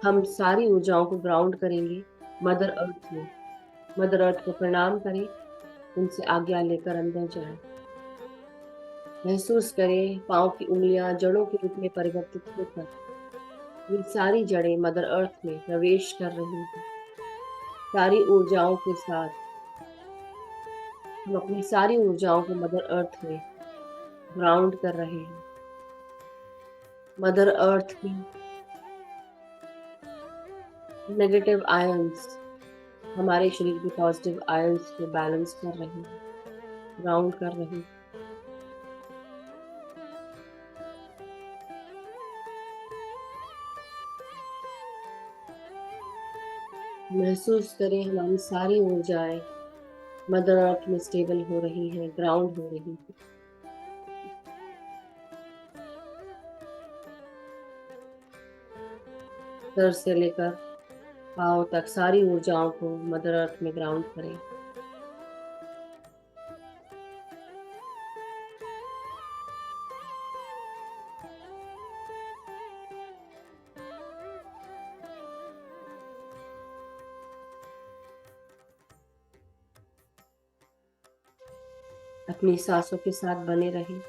हम सारी ऊर्जाओं को ग्राउंड करेंगे मदर अर्थ में। मदर अर्थ को प्रणाम करें, उनसे आज्ञा लेकर अंदर जाएं। महसूस करें पांव की उंगलियां जड़ों के रूप में परिवर्तित होकर ये सारी जड़ें मदर अर्थ में प्रवेश कर रही हैं। सारी ऊर्जाओं के साथ हम अपनी सारी ऊर्जाओं को मदर अर्थ में ग्राउंड कर रहे हैं। मदर अर्थ की नेगेटिव आयंस हमारे शरीर के पॉजिटिव आयंस को बैलेंस कर रहे हैं, ग्राउंड कर रहे हैं। महसूस करें हमारी सारी ऊर्जाएं मदर अर्थ में स्टेबल हो रही हैं, ग्राउंड हो रही हैं। सर से लेकर पाँव तक सारी ऊर्जाओं को मदर अर्थ में ग्राउंड करें। अपनी सांसों के साथ बने रहें।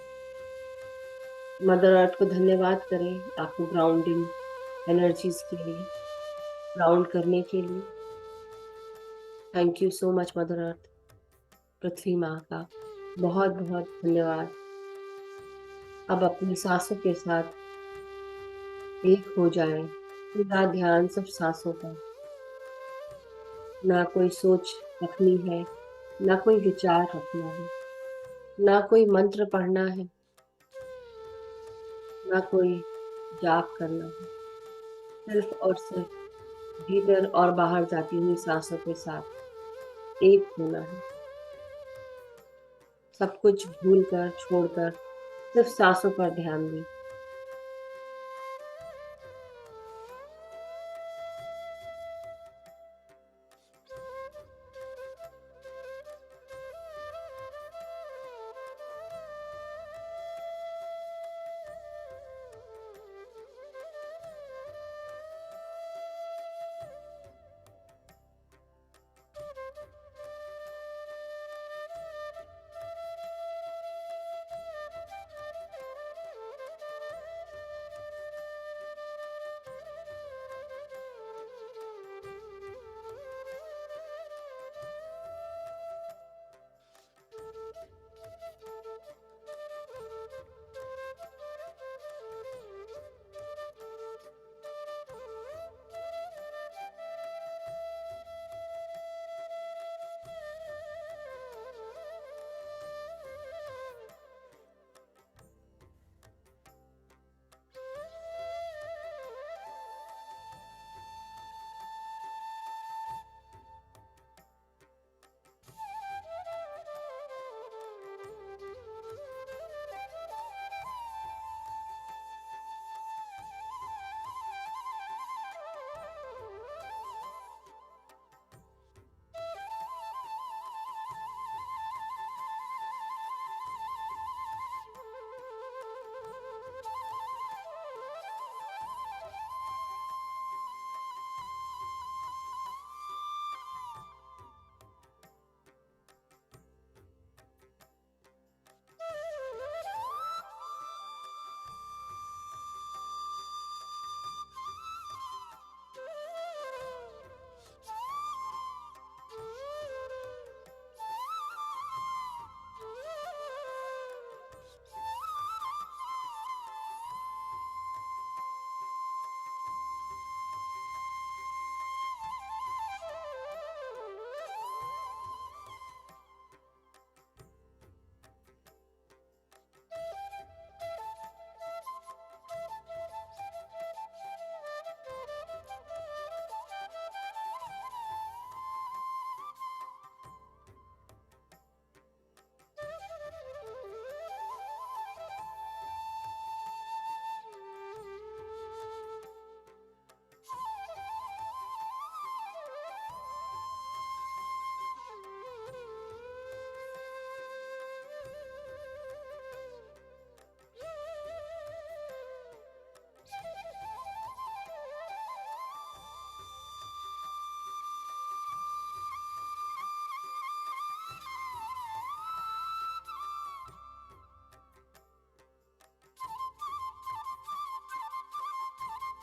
मदर अर्थ को धन्यवाद करें आपको ग्राउंडिंग एनर्जीज के लिए, ग्राउंड करने के लिए। Thank you so much mother earth, पृथ्वी माँ का बहुत बहुत धन्यवाद। अब अपनी सांसों के साथ एक हो जाए, पूरा ध्यान सब सांसों पर। ना कोई सोच रखनी है, ना कोई विचार रखना है, ना कोई मंत्र पढ़ना है, ना कोई जाप करना है। सिर्फ और सिर्फ भीतर और बाहर जाती हुई सांसों के साथ एक होना है। सब कुछ भूलकर, छोड़कर सिर्फ सांसों पर ध्यान दें।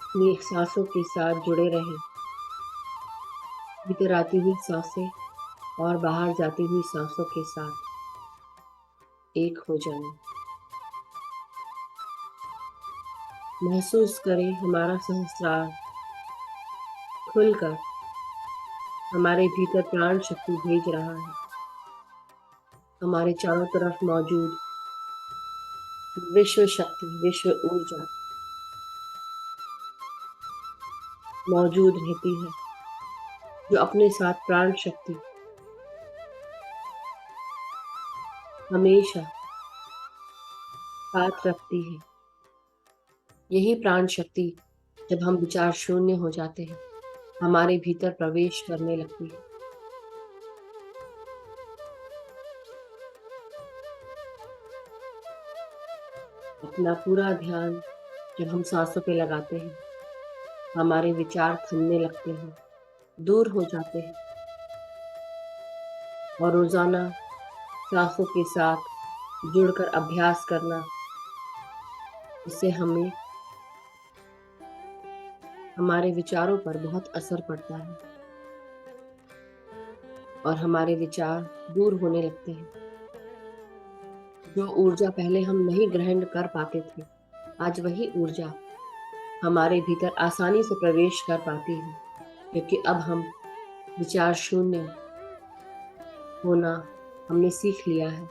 अपनी सांसों के साथ जुड़े रहें। भीतर आती हुई सांसें और बाहर जाती हुई सांसों के साथ एक हो जाएं। महसूस करें हमारा सहस्रार खुलकर हमारे भीतर प्राण शक्ति भेज रहा है। हमारे चारों तरफ मौजूद विश्व शक्ति, विश्व ऊर्जा मौजूद रहती है। जो अपने साथ प्राण शक्ति हमेशा साथ रखती है। यही प्राण शक्ति जब हम विचार शून्य हो जाते हैं, हमारे भीतर प्रवेश करने लगती है। अपना पूरा ध्यान जब हम सांसों पे लगाते हैं, हमारे विचार थमने लगते हैं, दूर हो जाते हैं और रोजाना सांसों के साथ जुड़कर अभ्यास करना, इससे हमें हमारे विचारों पर बहुत असर पड़ता है और हमारे विचार दूर होने लगते हैं। जो ऊर्जा पहले हम नहीं ग्रहण कर पाते थे, आज वही ऊर्जा हमारे भीतर आसानी से प्रवेश कर पाती है, क्योंकि अब हम विचार शून्य होना हमने सीख लिया है,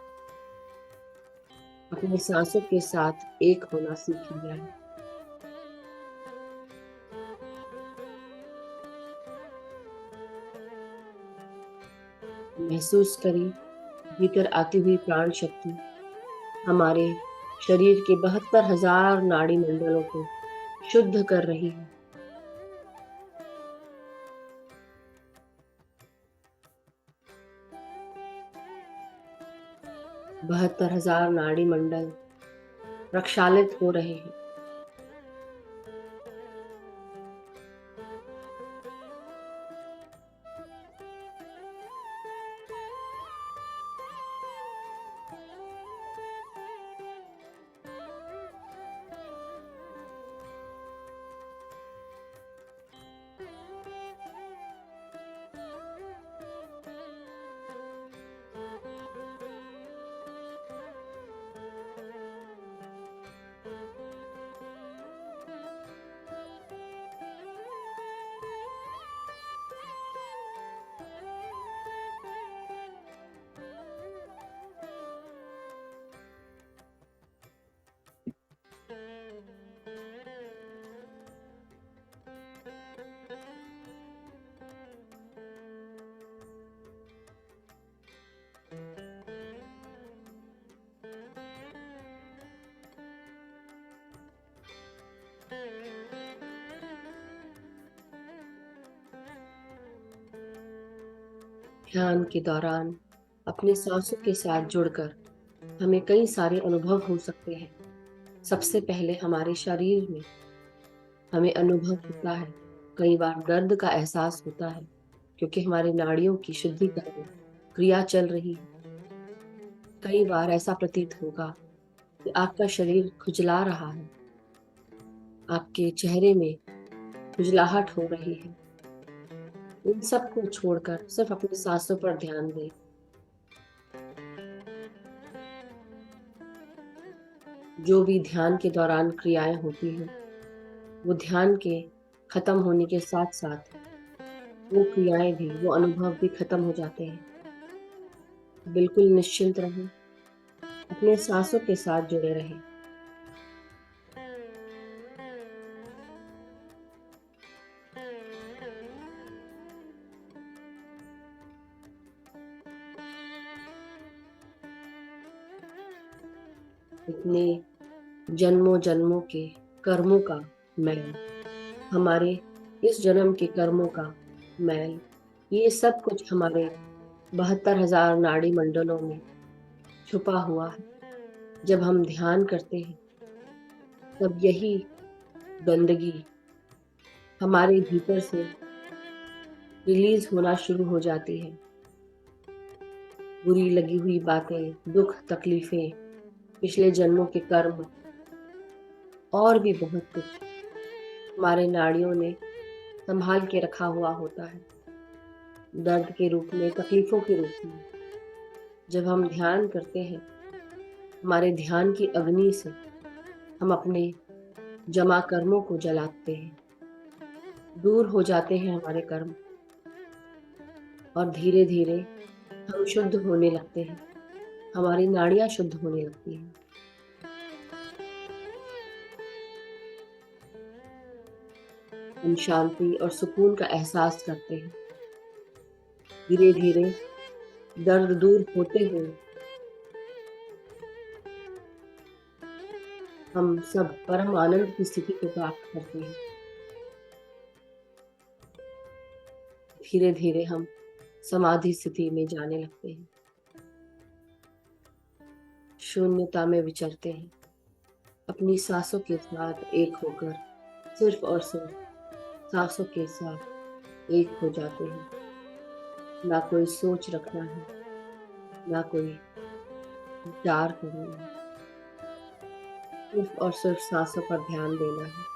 अपनी सांसों के साथ एक होना सीख लिया है। महसूस करिए भीतर आती हुई प्राण शक्ति हमारे शरीर के 72,000 नाड़ी मंडलों को शुद्ध कर रही है। बहत्तर हजार नाड़ी मंडल प्रक्षालित हो रहे हैं। ध्यान के दौरान अपने सांसों के साथ जुड़कर हमें कई सारे अनुभव हो सकते हैं। सबसे पहले हमारे शरीर में हमें अनुभव होता है, कई बार दर्द का एहसास होता है, क्योंकि हमारी नाड़ियों की शुद्धिकरण क्रिया चल रही है। कई बार ऐसा प्रतीत होगा कि आपका शरीर खुजला रहा है, आपके चेहरे में खुजलाहट हो रही है। इन सब को छोड़कर सिर्फ अपनी सांसों पर ध्यान दें। जो भी ध्यान के दौरान क्रियाएं होती हैं, वो ध्यान के खत्म होने के साथ साथ वो क्रियाएं भी, वो अनुभव भी खत्म हो जाते हैं। बिल्कुल निश्चिंत रहें, अपने सांसों के साथ जुड़े रहें। इतने जन्मों जन्मों के कर्मों का मैल, हमारे इस जन्म के कर्मों का मैल, ये सब कुछ हमारे 72,000 नाड़ी मंडलों में छुपा हुआ है। जब हम ध्यान करते हैं, तब यही गंदगी हमारे भीतर से रिलीज होना शुरू हो जाती है। बुरी लगी हुई बातें, दुख, तकलीफें, पिछले जन्मों के कर्म और भी बहुत कुछ हमारे नाड़ियों ने संभाल के रखा हुआ होता है, दर्द के रूप में, तकलीफों के रूप में। जब हम ध्यान करते हैं, हमारे ध्यान की अग्नि से हम अपने जमा कर्मों को जलाते हैं, दूर हो जाते हैं हमारे कर्म और धीरे धीरे हम शुद्ध होने लगते हैं, हमारी नाड़ियां शुद्ध होने लगती हैं। हम शांति और सुकून का एहसास करते हैं। धीरे धीरे दर्द दूर होते हुए हम सब परम आनंद की स्थिति को प्राप्त करते हैं। धीरे धीरे हम समाधि स्थिति में जाने लगते हैं, शून्यता में विचरते हैं, अपनी सांसों के साथ एक होकर सिर्फ और सिर्फ सांसों के साथ एक हो जाते हैं। ना कोई सोच रखना है, ना कोई विचार करना है, सिर्फ और सिर्फ सांसों पर ध्यान देना है।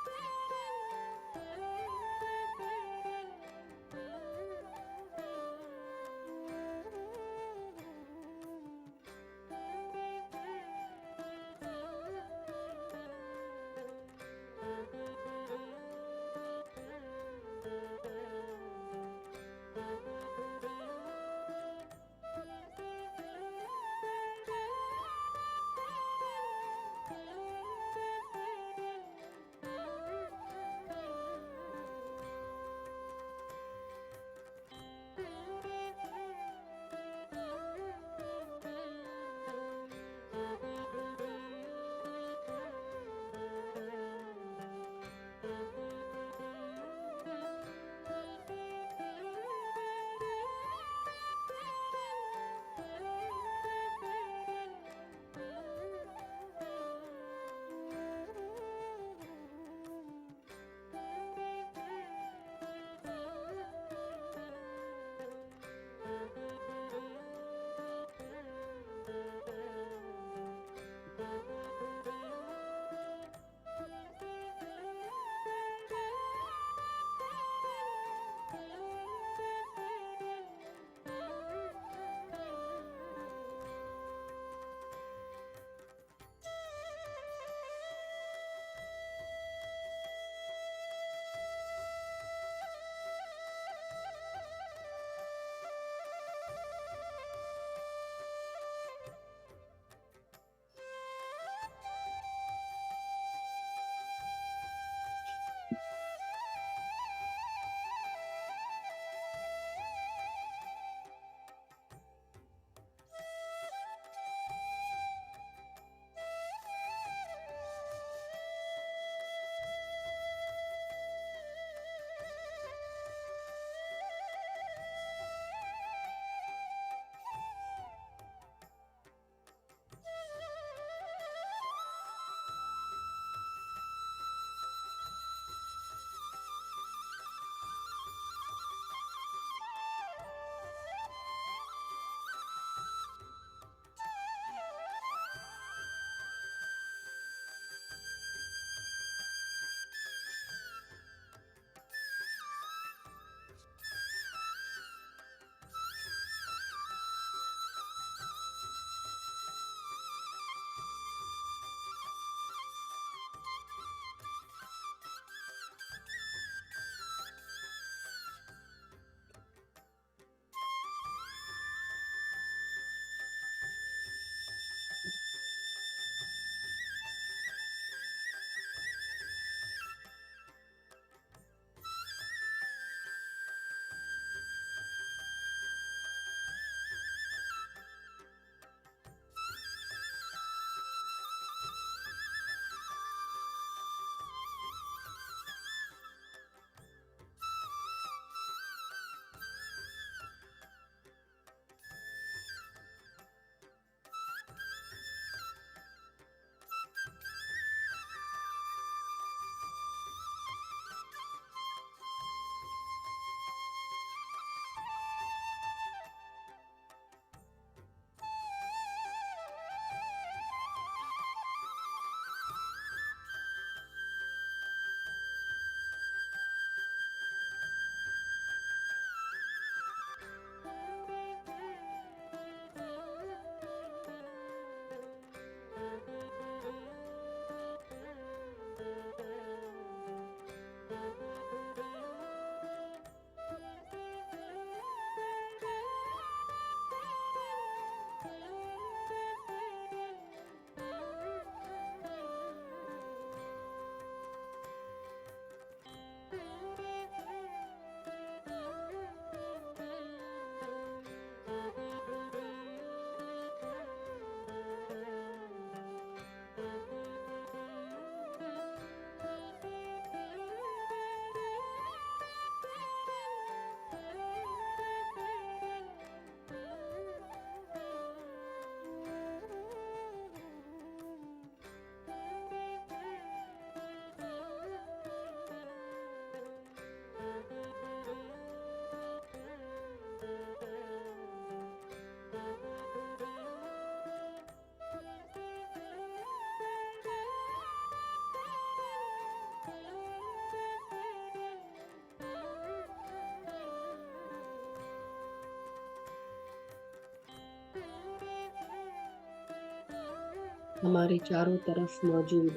हमारे चारों तरफ मौजूद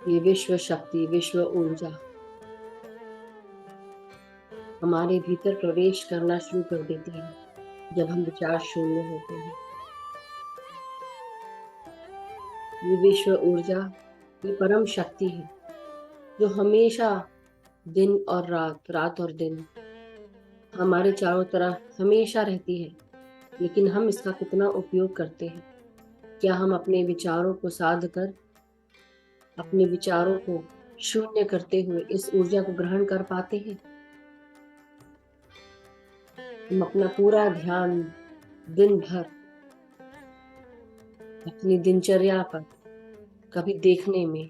ये विश्व शक्ति, विश्व ऊर्जा हमारे भीतर प्रवेश करना शुरू कर देती है जब हम विचार शून्य होते हैं। ये विश्व ऊर्जा, ये परम शक्ति है जो हमेशा दिन और रात, रात और दिन हमारे चारों तरफ हमेशा रहती है। लेकिन हम इसका कितना उपयोग करते हैं? क्या हम अपने विचारों को साध कर, अपने विचारों को शून्य करते हुए इस ऊर्जा को ग्रहण कर पाते हैं? हम अपना पूरा ध्यान दिन भर अपनी दिनचर्या पर, कभी देखने में,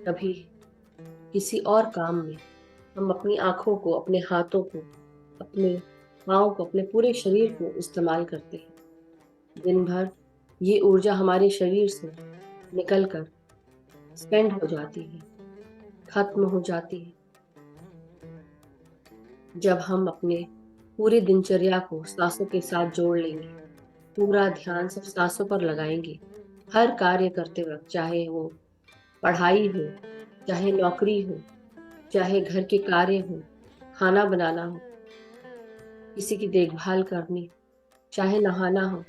कभी किसी और काम में, हम अपनी आंखों को, अपने हाथों को, अपने पाँव को, अपने पूरे शरीर को इस्तेमाल करते हैं। दिन भर ये ऊर्जा हमारे शरीर से निकलकर स्पेंड हो जाती है, खत्म हो जाती है। जब हम अपने पूरी दिनचर्या को सांसों के साथ जोड़ लेंगे, पूरा ध्यान सिर्फ सांसों पर लगाएंगे, हर कार्य करते वक्त, चाहे वो पढ़ाई हो, चाहे नौकरी हो, चाहे घर के कार्य हो, खाना बनाना हो, किसी की देखभाल करनी, चाहे नहाना हो,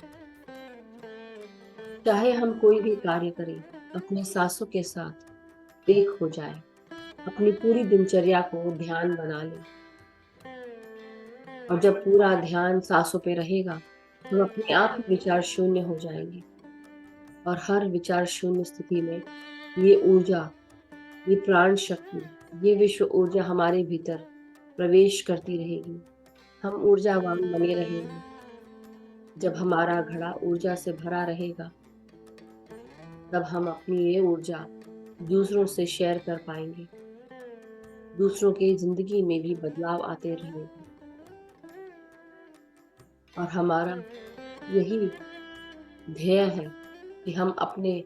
चाहे हम कोई भी कार्य करें, अपने सांसों के साथ एक हो जाए, अपनी पूरी दिनचर्या को ध्यान बना लें। और जब पूरा ध्यान सांसों पे रहेगा, तो अपने आप ही विचार शून्य हो जाएंगे। और हर विचार शून्य स्थिति में ये ऊर्जा, ये प्राण शक्ति, ये विश्व ऊर्जा हमारे भीतर प्रवेश करती रहेगी। हम ऊर्जावान बने रहेंगे। जब हमारा घड़ा ऊर्जा से भरा रहेगा, तब हम अपनी ये ऊर्जा दूसरों से शेयर कर पाएंगे। दूसरों की जिंदगी में भी बदलाव आते रहेंगे। और हमारा यही ध्येय है कि हम अपने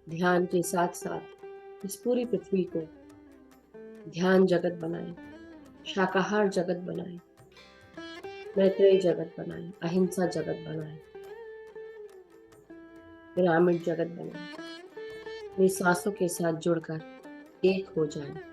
ध्यान के साथ साथ इस पूरी पृथ्वी को ध्यान जगत बनाएं, शाकाहार जगत बनाएं, मैत्रेय जगत बनाएं, अहिंसा जगत बनाएं, पिरामिड जगत बनाएं। अपनी सांसों के साथ जुड़कर एक हो जाएं।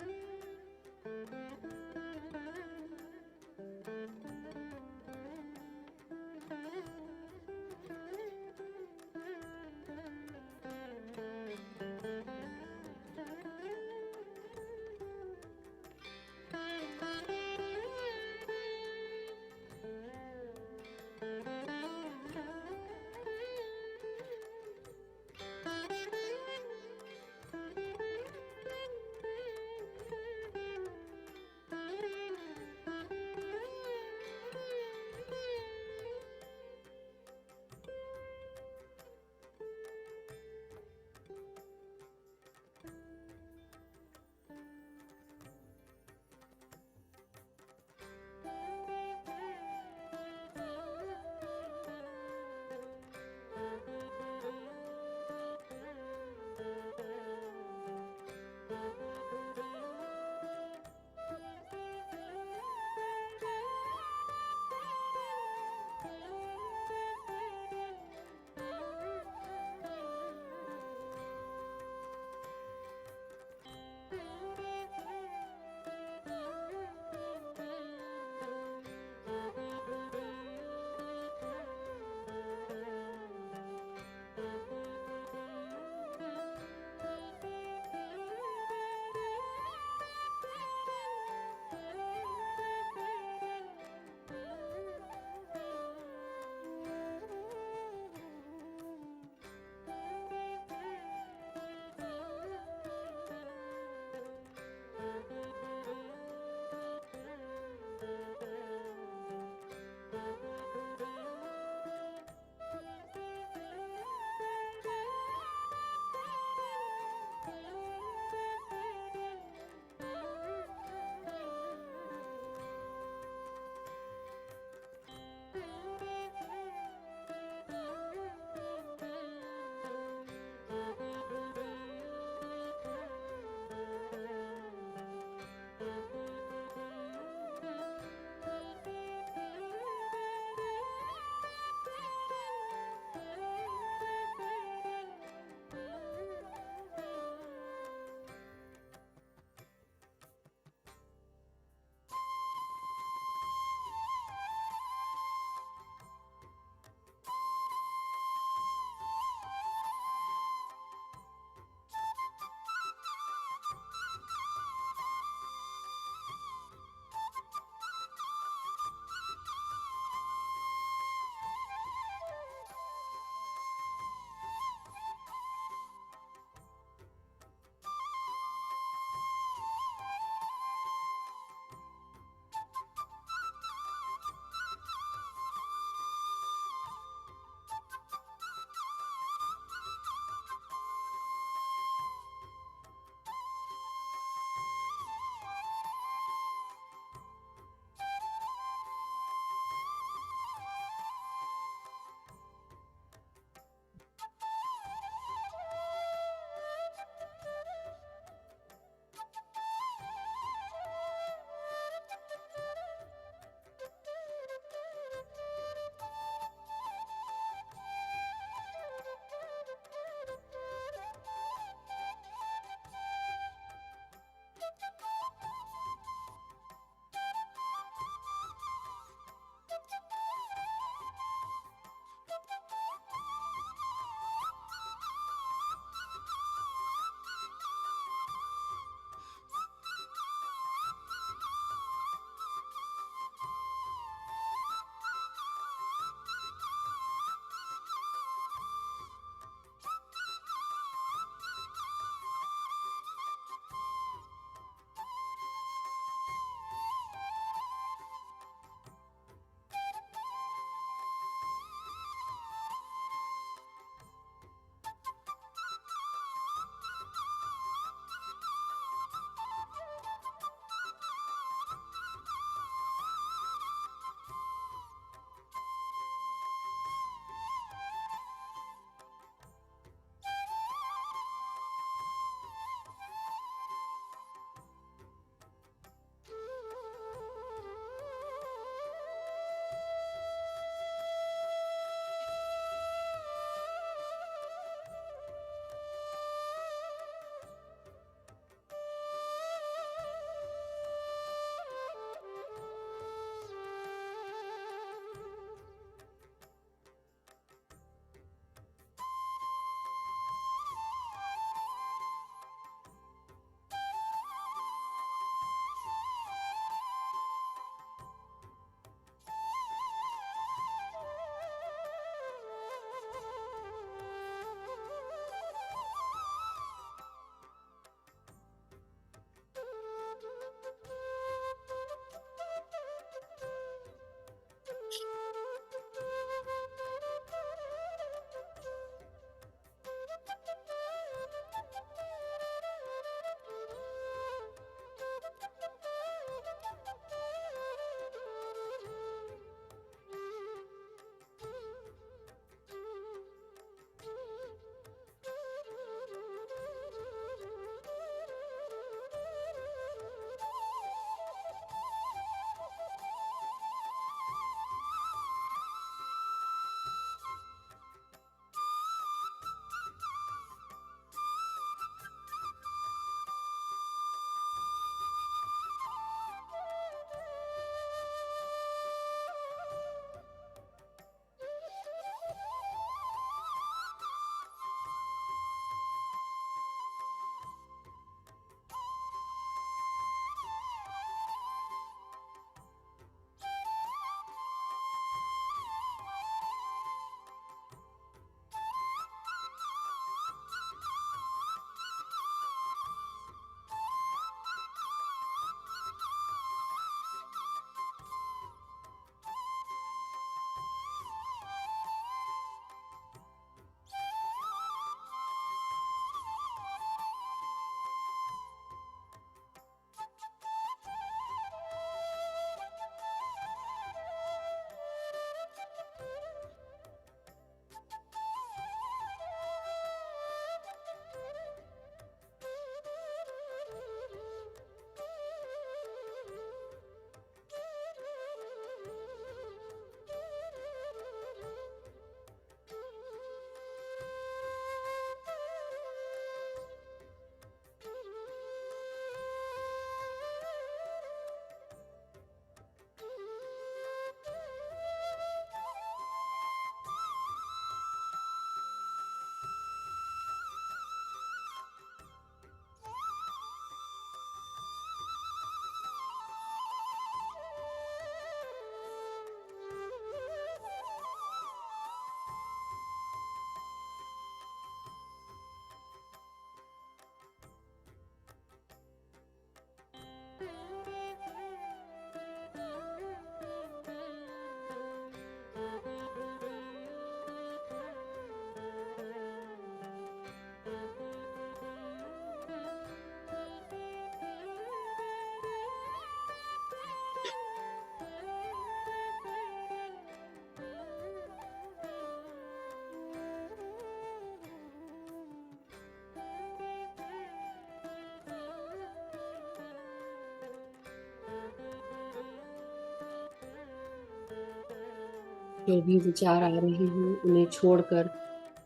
जो भी विचार आ रहे हैं उन्हें छोड़कर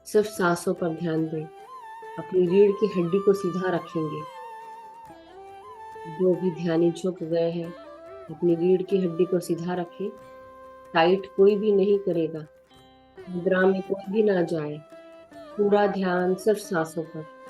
सिर्फ सांसों पर ध्यान दें। अपनी रीढ़ की हड्डी को सीधा रखेंगे। जो भी ध्यानी झुक गए हैं अपनी रीढ़ की हड्डी को सीधा रखें। टाइट कोई भी नहीं करेगा। मुद्रा में कोई भी ना जाए। पूरा ध्यान सिर्फ सांसों पर।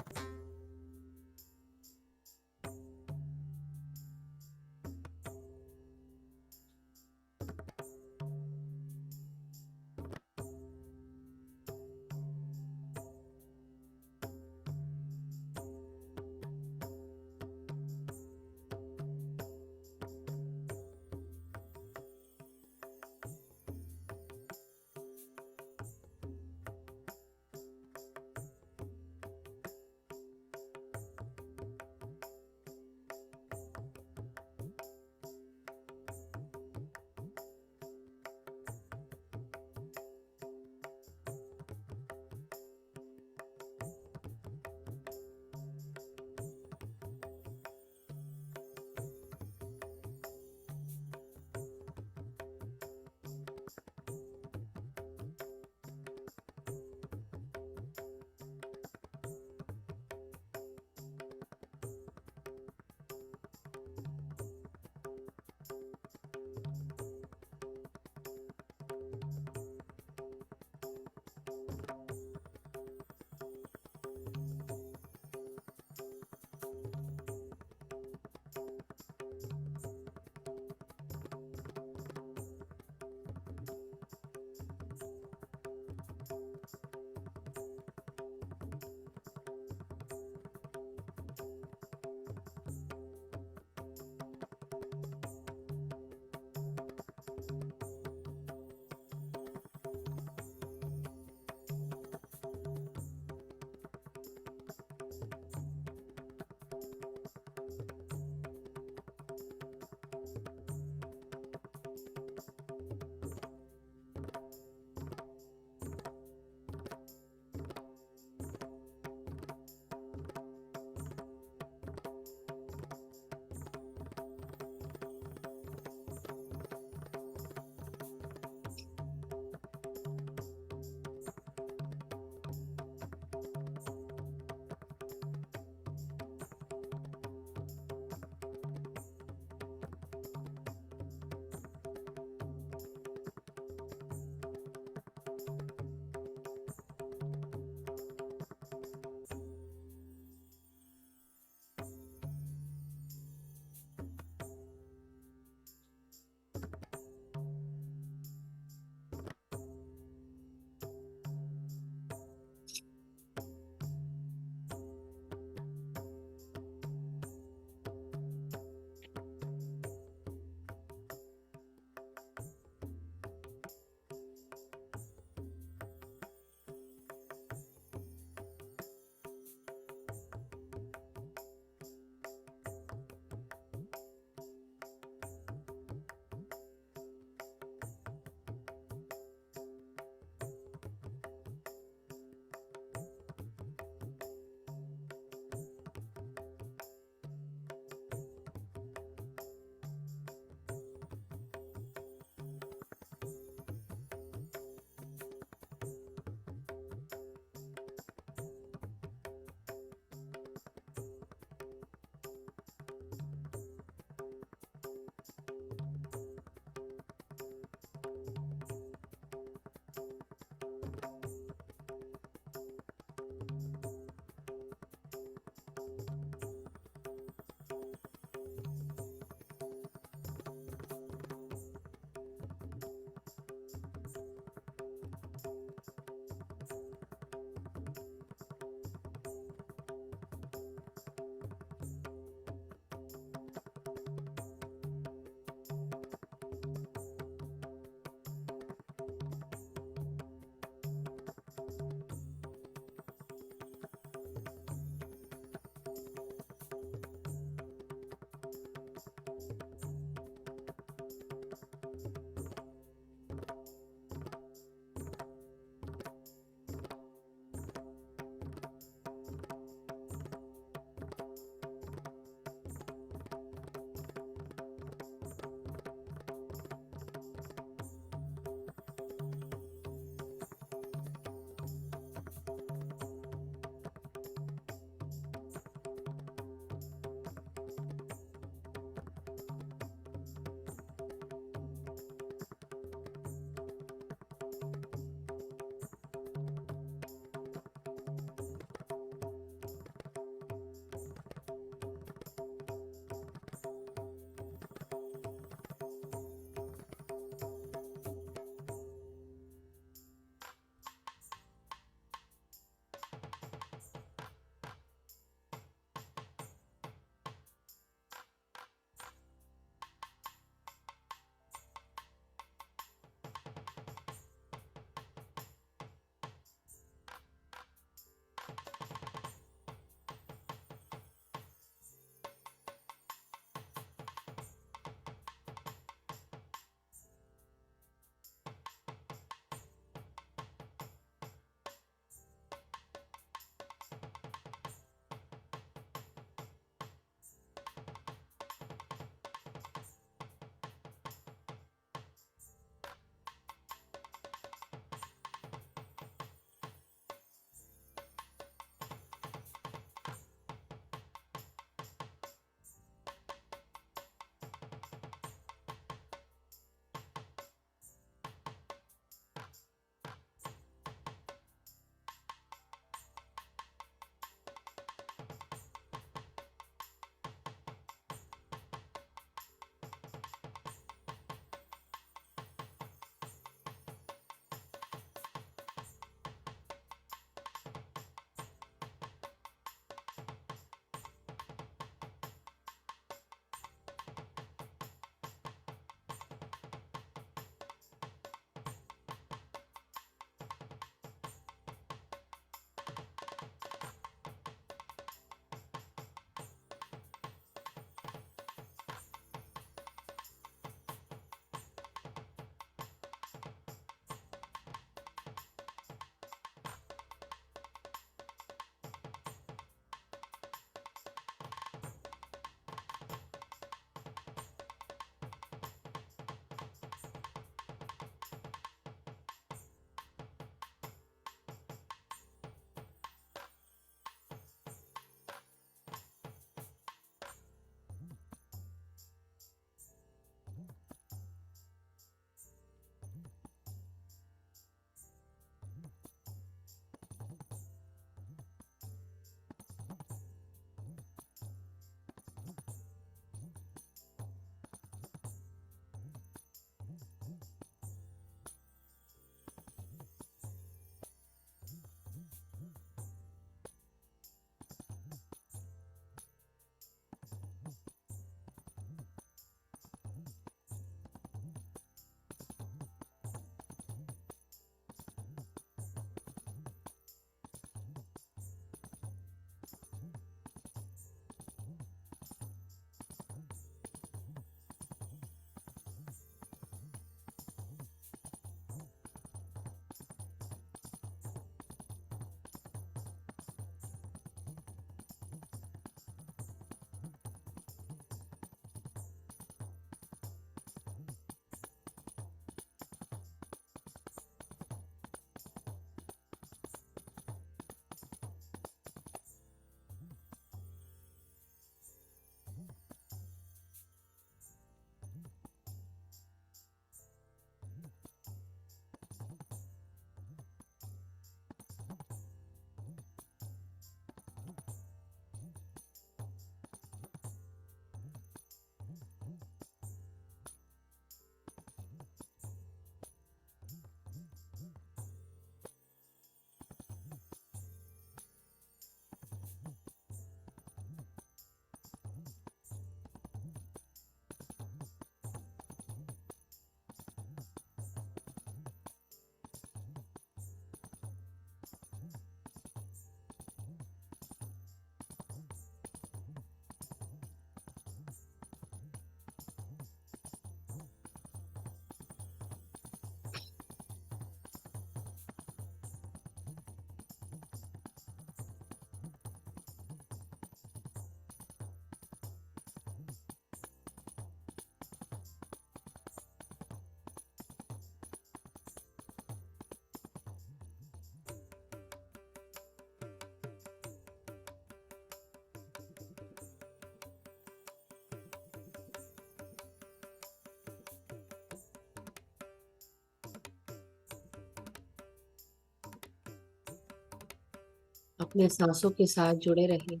अपने सांसों के साथ जुड़े रहिए।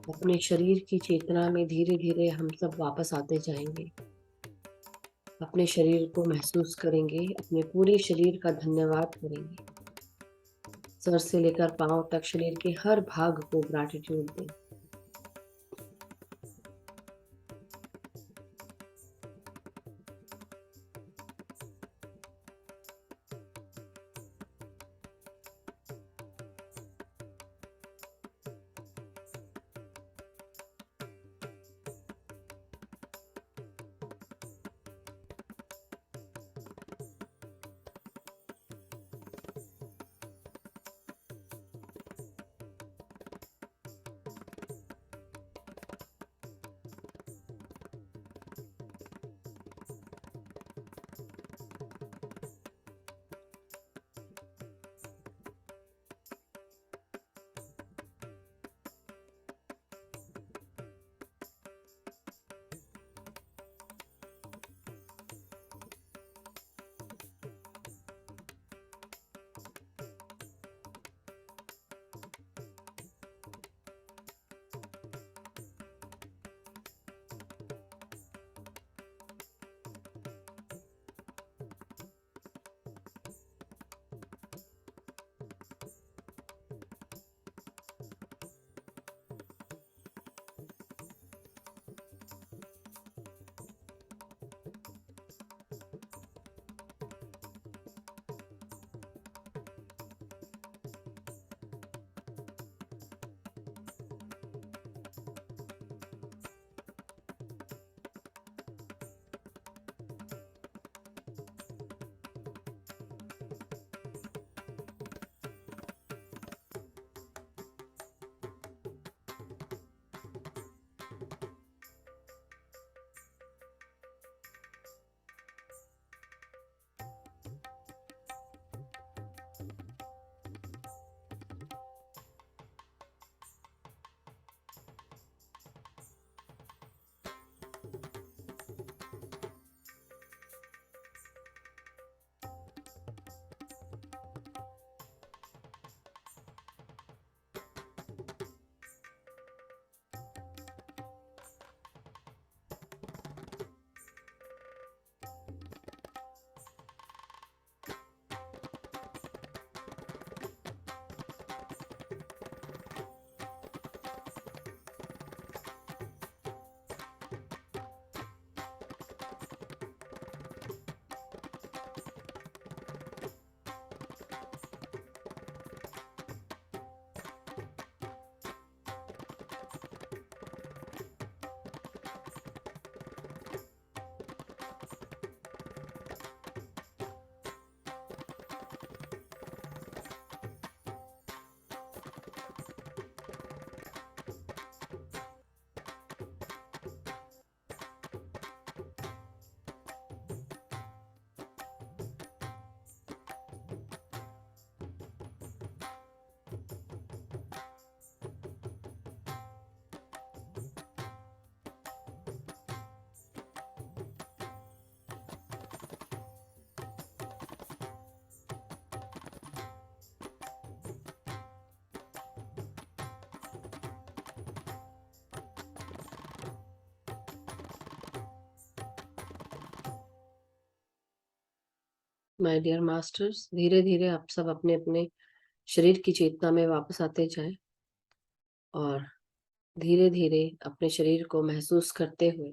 अपने शरीर की चेतना में धीरे धीरे हम सब वापस आते जाएंगे। अपने शरीर को महसूस करेंगे, अपने पूरे शरीर का धन्यवाद करेंगे। सर से लेकर पांव तक शरीर के हर भाग को ग्रैटिट्यूड दें। माय डियर मास्टर्स, धीरे धीरे आप सब अपने अपने शरीर की चेतना में वापस आते जाएं और धीरे धीरे अपने शरीर को महसूस करते हुए,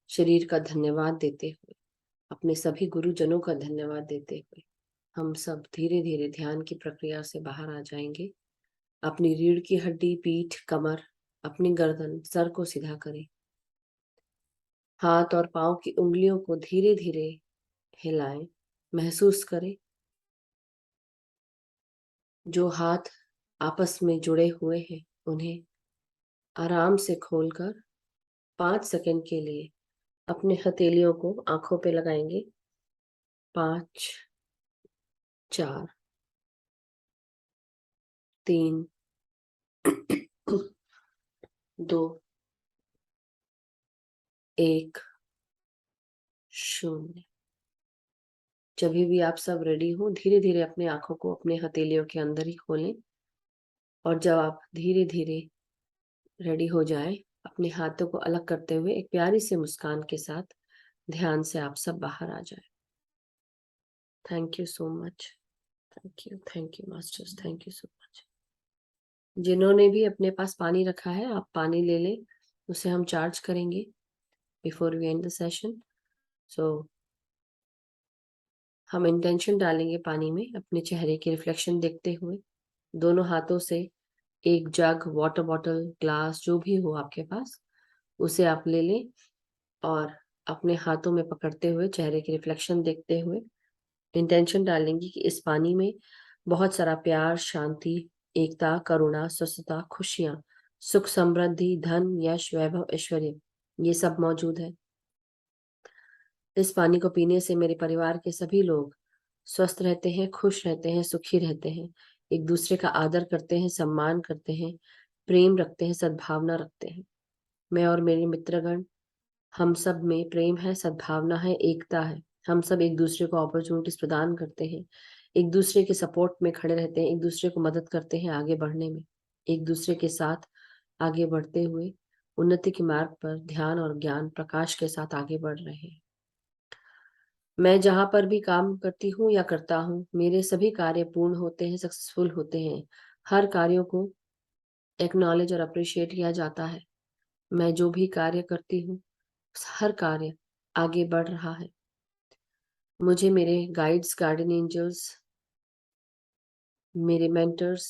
शरीर का धन्यवाद देते हुए, अपने सभी गुरुजनों का धन्यवाद देते हुए हम सब धीरे धीरे ध्यान की प्रक्रिया से बाहर आ जाएंगे। अपनी रीढ़ की हड्डी, पीठ, कमर, अपनी गर्दन, सर को सीधा करें। हाथ और पांव की उंगलियों को धीरे धीरे हिलाएं, महसूस करें। जो हाथ आपस में जुड़े हुए हैं उन्हें आराम से खोलकर 5 सेकंड के लिए अपने हथेलियों को आंखों पे लगाएंगे। 5, 4, 3, 2, 1, 0। जब भी आप सब रेडी हो, धीरे धीरे अपने आंखों को अपने हथेलियों के अंदर ही खोलें और जब आप धीरे धीरे रेडी हो जाए, अपने हाथों को अलग करते हुए एक प्यारी सी मुस्कान के साथ ध्यान से आप सब बाहर आ जाए। Thank you so much. Thank you masters, thank you so much. जिन्होंने भी अपने पास पानी रखा है, आप पानी ले लें, उसे हम चार्ज करेंगे before we end the session. So हम इंटेंशन डालेंगे पानी में, अपने चेहरे की रिफ्लेक्शन देखते हुए। दोनों हाथों से एक जग, वाटर बॉटल, ग्लास, जो भी हो आपके पास, उसे आप ले लें और अपने हाथों में पकड़ते हुए चेहरे की रिफ्लेक्शन देखते हुए इंटेंशन डालेंगे कि इस पानी में बहुत सारा प्यार, शांति, एकता, करुणा, स्वस्थता, खुशियां, सुख, समृद्धि, धन, यश, वैभव, ऐश्वर्य, ये सब मौजूद है। इस पानी को पीने से मेरे परिवार के सभी लोग स्वस्थ रहते हैं, खुश रहते हैं, सुखी रहते हैं, एक दूसरे का आदर करते हैं, सम्मान करते हैं, प्रेम रखते हैं, सद्भावना रखते हैं। मैं और मेरे मित्रगण, हम सब में प्रेम है, सद्भावना है, एकता है। हम सब एक दूसरे को अपॉर्चुनिटीज प्रदान करते हैं, एक दूसरे के सपोर्ट में खड़े रहते हैं, एक दूसरे को मदद करते हैं आगे बढ़ने में, एक दूसरे के साथ आगे बढ़ते हुए उन्नति के मार्ग पर ध्यान और ज्ञान प्रकाश के साथ आगे बढ़ रहे हैं। मैं जहां पर भी काम करती हूँ या करता हूँ, मेरे सभी कार्य पूर्ण होते हैं, सक्सेसफुल होते हैं। हर कार्यों को एक्नॉलेज और अप्रिशिएट किया जाता है। मैं जो भी कार्य करती हूँ, हर कार्य आगे बढ़ रहा है। मुझे मेरे गाइड्स, गार्डियन एंजल्स, मेरे मेंटर्स,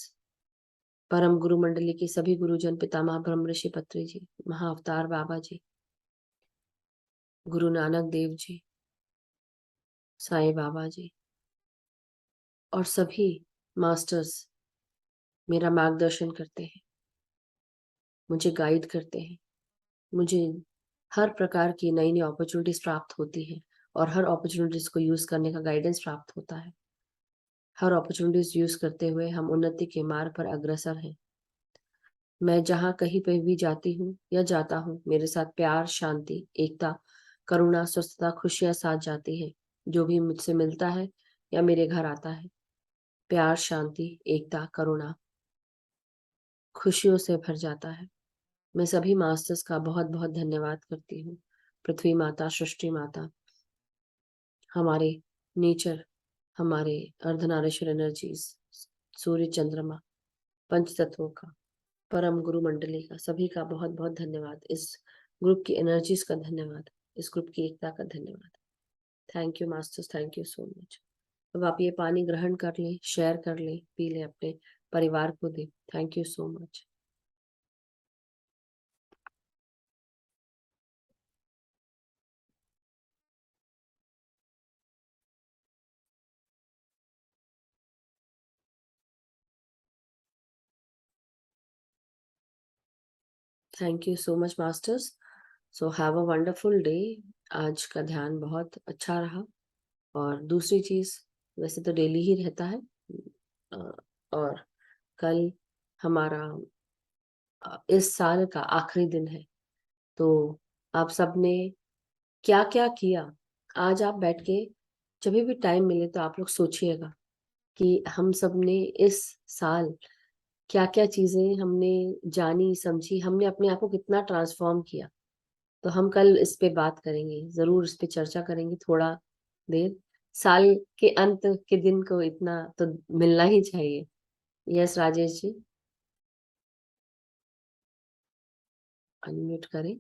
परम गुरु मंडली के सभी गुरुजन, पितामह ब्रह्म ऋषि पत्री जी, महाअवतार बाबा जी, गुरु नानक देव जी, साईं बाबा जी और सभी मास्टर्स मेरा मार्गदर्शन करते हैं, मुझे गाइड करते हैं। मुझे हर प्रकार की नई नई अपॉर्चुनिटीज प्राप्त होती है और हर अपॉर्चुनिटीज को यूज करने का गाइडेंस प्राप्त होता है। हर अपॉर्चुनिटीज यूज करते हुए हम उन्नति के मार्ग पर अग्रसर हैं। मैं जहाँ कहीं पे भी जाती हूँ या जाता हूँ, मेरे साथ प्यार, शांति, एकता, करुणा, स्वस्थता, खुशियां साथ जाती है। जो भी मुझसे मिलता है या मेरे घर आता है, प्यार, शांति, एकता, करुणा, खुशियों से भर जाता है। मैं सभी मास्टर्स का बहुत बहुत धन्यवाद करती हूँ। पृथ्वी माता, सृष्टि माता, हमारे नेचर, हमारे अर्धनारीश्वर एनर्जीज, सूर्य, चंद्रमा, पंच तत्वों का, परम गुरु मंडली का, सभी का बहुत बहुत धन्यवाद। इस ग्रुप की एनर्जीज का धन्यवाद, इस ग्रुप की एकता का धन्यवाद। Thank you masters, thank you so much. अब आप ये पानी ग्रहण कर लें, शेयर कर लें, पी लें, अपने परिवार को दें। Thank you so much. Thank you so much masters. So have a wonderful day. आज का ध्यान बहुत अच्छा रहा। और दूसरी चीज, वैसे तो डेली ही रहता है, और कल हमारा इस साल का आखिरी दिन है। तो आप सबने क्या क्या किया, आज आप बैठ के जब भी टाइम मिले तो आप लोग सोचिएगा कि हम सब ने इस साल क्या क्या चीजें हमने जानी, समझी, हमने अपने आप को कितना ट्रांसफॉर्म किया। तो हम कल इस पे बात करेंगे, जरूर इस पे चर्चा करेंगे थोड़ा देर। साल के अंत के दिन को इतना तो मिलना ही चाहिए। यस राजेश जी, अनम्यूट करें।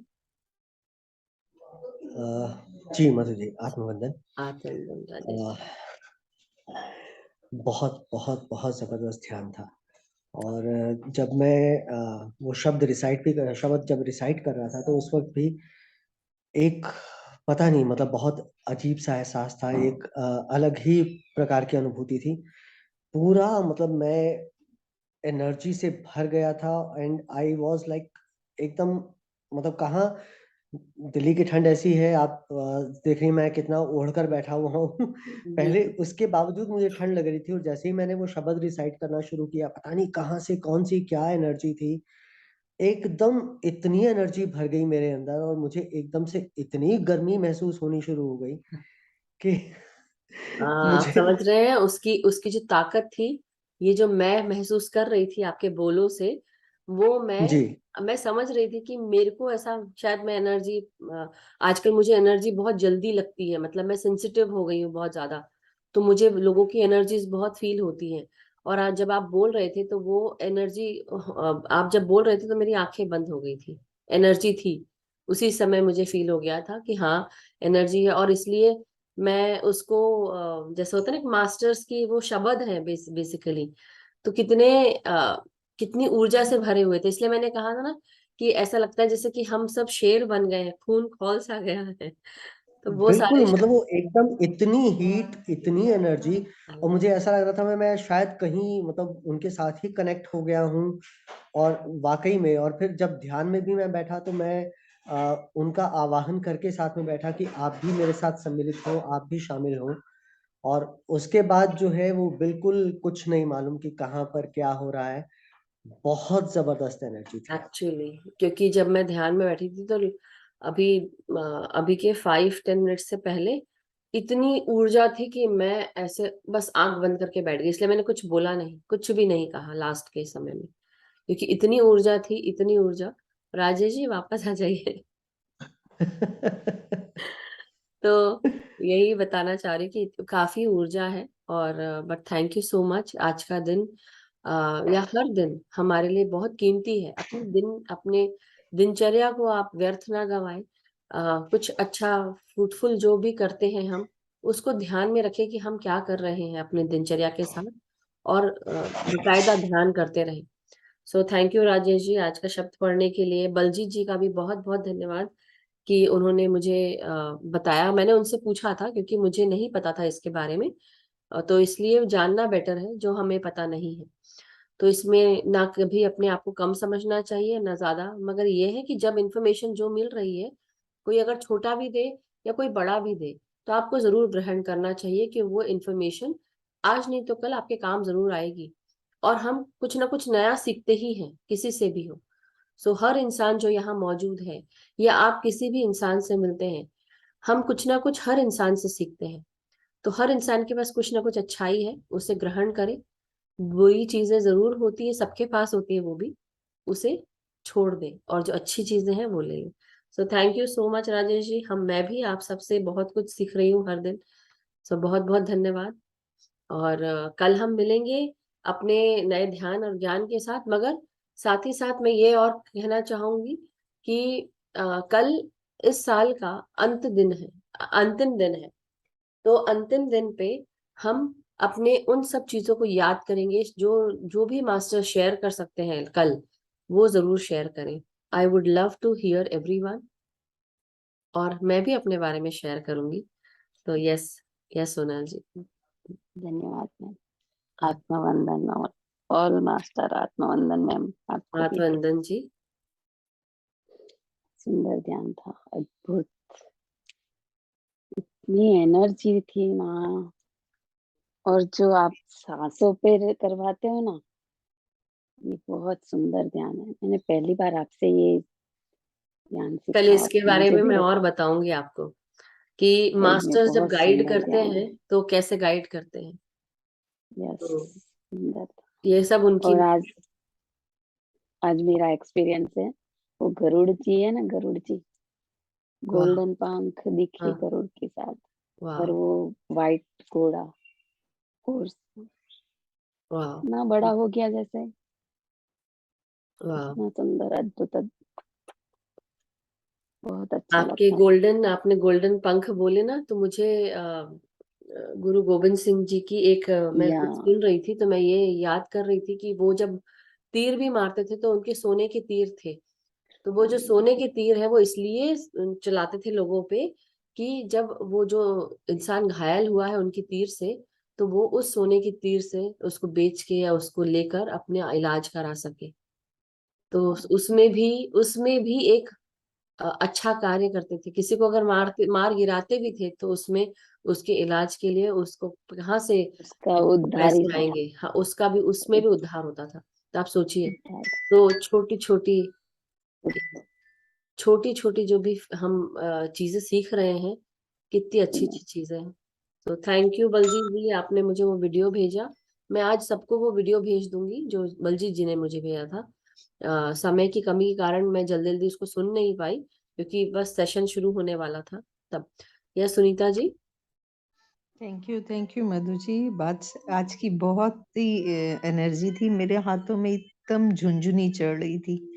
जी मधु जी, आत्मवंदन। राजेश जी। बहुत बहुत बहुत जबरदस्त ध्यान था। और जब मैं वो शब्द जब रिसाइट कर रहा था, तो उस वक्त भी एक पता नहीं, मतलब बहुत अजीब सा एहसास था, एक अलग ही प्रकार की अनुभूति थी। पूरा मतलब मैं एनर्जी से भर गया था एंड आई वाज लाइक एकदम, मतलब कहाँ, दिल्ली की ठंड ऐसी है, आप देख रही, मैं कितना ओढ़कर बैठा हुआ हूँ। पहले उसके बावजूद मुझे ठंड लग रही थी, और जैसे ही मैंने वो शब्द रिसाइट करना शुरू किया, पता नहीं कहाँ से कौन सी क्या एनर्जी थी, एकदम इतनी एनर्जी भर गई मेरे अंदर, और मुझे एकदम से इतनी गर्मी महसूस होनी शुरू हो गई कि आप मुझे समझ रहे हैं उसकी उसकी जो ताकत थी, ये जो मैं महसूस कर रही थी आपके बोलों से, वो जी मैं समझ रही थी कि मेरे को ऐसा शायद मैं एनर्जी, आजकल मुझे एनर्जी बहुत जल्दी लगती है, मतलब मैं सेंसिटिव हो गई हूँ बहुत ज्यादा, तो मुझे लोगों की एनर्जीज बहुत फील होती हैं। और आज जब आप बोल रहे थे तो वो एनर्जी, आप जब बोल रहे थे तो मेरी आंखें बंद हो गई थी, एनर्जी थी, उसी समय मुझे फील हो गया था कि हाँ एनर्जी है। और इसलिए मैं उसको जैसे होता है ना मास्टर्स की वो शब्द है बेसिकली, तो कितनी ऊर्जा से भरे हुए थे, इसलिए मैंने कहा था ना कि ऐसा लगता है जैसे कि हम सब शेर बन गए हैं, खून खौल सा गया है, तो वो बिल्कुल, सारे मतलब वो एकदम इतनी हीट, इतनी एनर्जी, और मुझे ऐसा लग रहा था मैं शायद कहीं मतलब उनके साथ ही कनेक्ट हो गया हूँ। और वाकई में, और फिर जब ध्यान में भी मैं बैठा तो मैं उनका आवाहन करके साथ में बैठा कि आप भी मेरे साथ सम्मिलित हो, आप भी शामिल हो। और उसके बाद जो है वो बिल्कुल कुछ नहीं मालूम कि कहाँ पर क्या हो रहा है। बहुत जबरदस्त एनर्जी थी। एक्चुअली, क्योंकि जब मैं ध्यान में बैठी थी तो अभी अभी के 5-10 मिनट से पहले इतनी ऊर्जा थी कि मैं ऐसे बस आंख बंद करके बैठ गई, इसलिए मैंने कुछ बोला नहीं, कुछ भी नहीं कहा लास्ट के समय में, क्योंकि इतनी ऊर्जा थी, इतनी ऊर्जा। राजेश जी वापस आ जाइए। तो यही बताना चाह रही कि काफी ऊर्जा है, और but thank you so much. आज का दिन या हर दिन हमारे लिए बहुत कीमती है, अपने दिनचर्या को आप व्यर्थ ना गवाएं। कुछ अच्छा फ्रूटफुल जो भी करते हैं हम, उसको ध्यान में रखें कि हम क्या कर रहे हैं अपने दिनचर्या के साथ, और बाकायदा ध्यान करते रहें। सो थैंक यू राजेश जी आज का शब्द पढ़ने के लिए। बलजीत जी का भी बहुत बहुत धन्यवाद कि उन्होंने मुझे बताया। मैंने उनसे पूछा था क्योंकि मुझे नहीं पता था इसके बारे में, तो इसलिए जानना बेटर है जो हमें पता नहीं है। तो इसमें ना कभी अपने आप को कम समझना चाहिए ना ज्यादा, मगर ये है कि जब इंफॉर्मेशन जो मिल रही है, कोई अगर छोटा भी दे या कोई बड़ा भी दे, तो आपको जरूर ग्रहण करना चाहिए कि वो इंफॉर्मेशन आज नहीं तो कल आपके काम जरूर आएगी। और हम कुछ ना कुछ नया सीखते ही हैं, किसी से भी हो। सो हर इंसान जो यहाँ मौजूद है, या आप किसी भी इंसान से मिलते हैं, हम कुछ ना कुछ हर इंसान से सीखते हैं। तो हर इंसान के पास कुछ ना कुछ अच्छाई है, उसे ग्रहण करें। बुरी चीजें जरूर होती है, सबके पास होती है, वो भी उसे छोड़ दें, और जो अच्छी चीजें हैं वो ले लें। So thank you so much Rajesh ji, मैं भी आप सबसे बहुत कुछ सीख रही हूँ हर दिन। सो बहुत बहुत धन्यवाद। और कल हम मिलेंगे अपने नए ध्यान और ज्ञान के साथ, मगर साथ ही साथ मैं ये और कहना चाहूंगी कि कल इस साल का अंतिम दिन है। तो अंतिम दिन पे हम अपने उन सब चीजों को याद करेंगे, जो जो भी मास्टर शेयर कर सकते हैं कल, वो जरूर शेयर करें। I would love to hear everyone, और मैं भी अपने बारे में शेयर करूंगी। तो यस, यस सोनल जी। धन्यवाद मैम। आत्मवंदन, और ऑल मास्टर आत्मवंदन मैम, आपको भी आत्मवंदन जी। सुंदर ध्यान था, अद्भुत, इतनी एनर्जी थी वहाँ। और जो आप सांसों पे करवाते हो ना, ये बहुत सुंदर ध्यान है। मैंने पहली बार आपसे ये ध्यान कल सीखा, इसके बारे मुझे में भी मैं और बताऊंगी आपको कि सही में मास्टर्स जब बहुत गाइड सुंदर करते ध्यान हैं है। तो कैसे गाइड करते हैं, यस, तो सुंदर था। ये सब उनकी। और आज मेरा एक्सपीरियंस है, वो गरुड़ जी है ना, गरुड़ जी, वाह, गोल्डन पंख दिखे हाँ, गरुड़ के साथ, वाह, और वो वाइट घोड़ा, कोर्स वाह, इतना बड़ा हो गया जैसे, वाह। इतना सुंदर, अद्भुत, बहुत अच्छा लगता आपने गोल्डन पंख बोले ना, तो मुझे गुरु गोविंद सिंह जी की एक है। मैं या कुछ सुन रही थी, तो मैं ये याद कर रही थी कि वो जब तीर भी मारते थे तो उनके सोने के तीर थे। तो वो जो सोने के तीर है वो इसलिए चलाते थे लोगों पे कि जब वो जो इंसान घायल हुआ है उनकी तीर से, तो वो उस सोने की तीर से उसको बेच के या उसको लेकर अपने इलाज करा सके। तो उसमें भी एक अच्छा कार्य करते थे। किसी को अगर मार गिराते भी थे तो उसमें उसके इलाज के लिए उसको कहाँ से उसका उद्धार ही पैसे था, आएंगे, हाँ उसका भी, उसमें भी उद्धार होता था। तो आप सोचिए, उद्धार। तो छोटी छोटी जो भी हम चीजें सीख रहे हैं, कितनी अच्छी अच्छी चीजें हैं। तो थैंक यू बलजीत जी, आपने मुझे वो वीडियो भेजा, मैं आज सबको वो वीडियो भेज दूंगी जो बलजीत जी ने मुझे भेजा था। समय की कमी के कारण मैं जल्दी जल्दी उसको सुन नहीं पाई, क्योंकि बस सेशन शुरू होने वाला था तब। यह सुनीता जी। थैंक यू मधु जी। बात आज की बहुत ही एनर्जी थी, मेरे हाथों में एकदम झुंझुनी चढ़ रही थी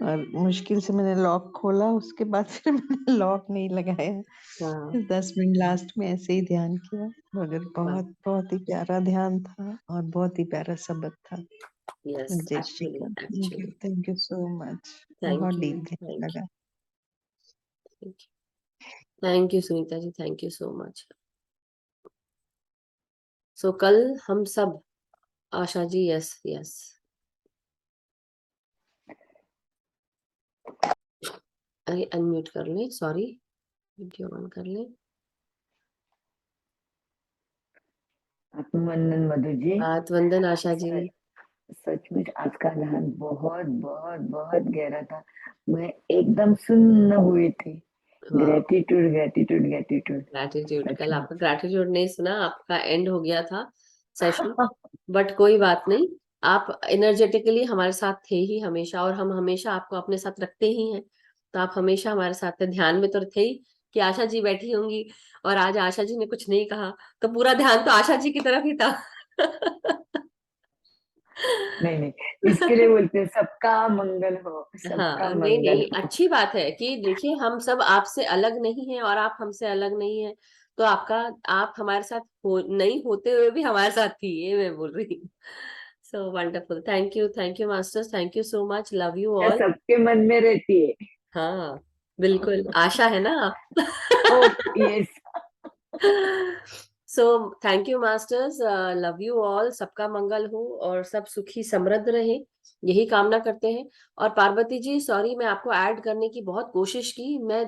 और मुश्किल से मैंने लॉक खोला, उसके बाद फिर मैंने लॉक नहीं लगाया। हाँ 10 मिनट लास्ट में ऐसे ही ध्यान किया, मगर बहुत बहुत ही प्यारा ध्यान था और बहुत ही प्यारा सबक था। यस, जय Shri actually Krishna. Thank you so much. बहुत डीप ध्यान लगा। Thank you Sunita ji, thank you so much. So कल हम सब, आशा जी, यस यस, अरे अनम्यूट कर लें, सॉरी, वीडियो ऑन कर लें। आत्मवंदन मधु जी। वंदन आशा जी। सचमुच आज का ध्यान बहुत बहुत बहुत गहरा था, मैं एकदम सुन्न हुई थी। Gratitude gratitude gratitude. ग्रैटिट्यूड, कल आपका ग्रैटिट्यूड नहीं सुना, आपका एंड हो गया था सेशन, बट कोई बात नहीं, आप एनर्जेटिकली हमारे साथ थे ही हमेशा, और हम हमेशा आपको अपने साथ रखते ही हैं, तो आप हमेशा हमारे साथ थे। ध्यान में तो थे ही कि आशा जी बैठी होंगी, और आज आशा जी ने कुछ नहीं कहा तो पूरा ध्यान तो आशा जी की तरफ ही था। नहीं, इसके लिए बोलते हैं सबका मंगल हो, सबका हाँ, नहीं मंगल नहीं, हो। अच्छी बात है कि देखिए हम सब आपसे अलग नहीं हैं और आप हमसे अलग नहीं हैं, तो आप हमारे साथ नहीं होते हुए भी हमारे साथ थी, ये मैं बोल रही हूँ। So wonderful, thank you masters, thank you so much, love you क्या ऑल। सबके मन में रहती है। हाँ बिल्कुल, आशा है ना आप। ओ yes. So thank you masters, love you all, सबका मंगल हो और सब सुखी समृद्ध रहे, यही कामना करते हैं। और पार्वती जी, सॉरी, मैं आपको ऐड करने की बहुत कोशिश की, मैं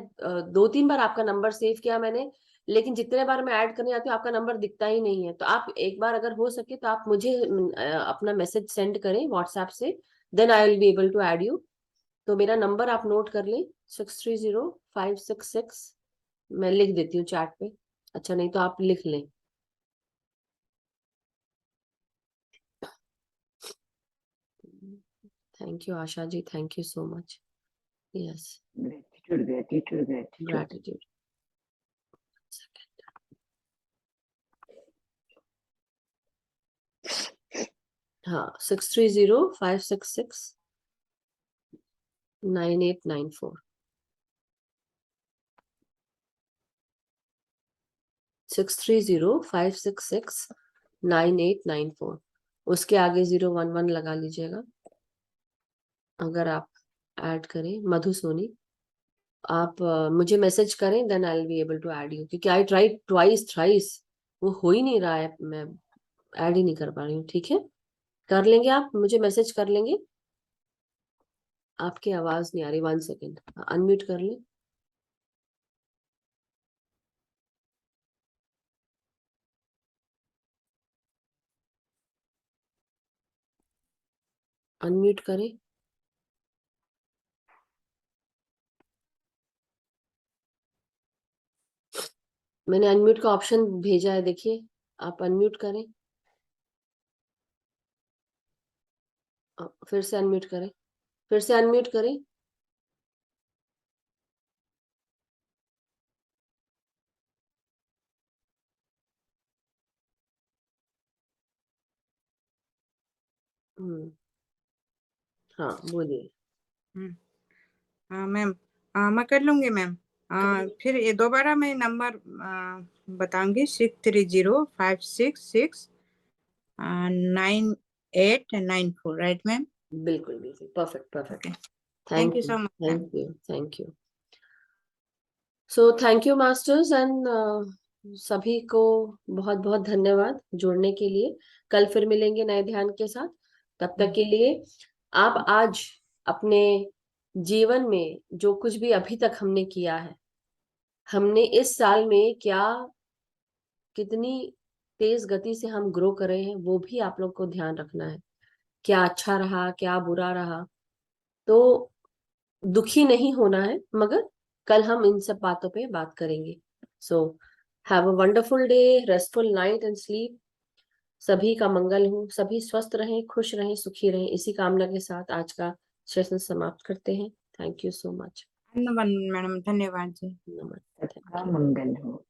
2-3 बार आपका नंबर सेव किया मैंने, लेकिन जितने बार मैं ऐड करने जाती हूँ आपका नंबर दिखता ही नहीं है। तो आप एक बार अगर हो सके तो आप मुझे अपना मैसेज सेंड करें व्हाट्सएप से, then I will be able to add you. तो मेरा नंबर आप नोट कर लें, 630566, मैं लिख देती हूँ चैट पे, अच्छा नहीं तो आप लिख लें। Thank you Asha ji, thank you so much, yes, gratitude gratitude gratitude. Gratitude. हाँ, 6305669894, 6305669894, उसके आगे 011 लगा लीजिएगा अगर आप ऐड करें। मधु सोनी, आप मुझे मैसेज करें, then I will be able to add you, क्योंकि आई ट्राई ट्वाइस थ्राइस, वो हो ही नहीं रहा है, मैं ऐड ही नहीं कर पा रही हूँ। ठीक है, कर लेंगे, आप मुझे मैसेज कर लेंगे। आपकी आवाज नहीं आ रही, 1 सेकेंड, अनम्यूट कर ले, अनम्यूट करें। मैंने अनम्यूट का ऑप्शन भेजा है, देखिए, आप अनम्यूट करें, फिर से अनम्यूट करें, फिर से अनम्यूट करें। हाँ बोलिए। हाँ मैम, मैं कर लूंगी मैम। फिर ये दोबारा मैं नंबर बताऊंगी, 6305669894, राइट मैम? बिल्कुल बिल्कुल, perfect perfect, thank thank you you so much ma'am. Thank you thank you. So thank you masters and सभी को बहुत बहुत धन्यवाद जुड़ने के लिए। कल फिर मिलेंगे नए ध्यान के साथ, तब तक के लिए आप आज अपने जीवन में जो कुछ भी अभी तक हमने किया है, हमने इस साल में क्या, कितनी तेज गति से हम ग्रो कर रहे हैं, वो भी आप लोग को ध्यान रखना है। क्या अच्छा रहा, क्या बुरा रहा, तो दुखी नहीं होना है, मगर कल हम इन सब बातों पे बात करेंगे। So have a wonderful day, restful night and sleep. सभी का मंगल हो, सभी स्वस्थ रहें, खुश रहें, सुखी रहें। इसी कामना के साथ आज का सेशन समाप्त करते हैं। Thank you so much. धन्यवाद मैडम, धन्यवाद जी। नमस्ते। सबका मंगल हो।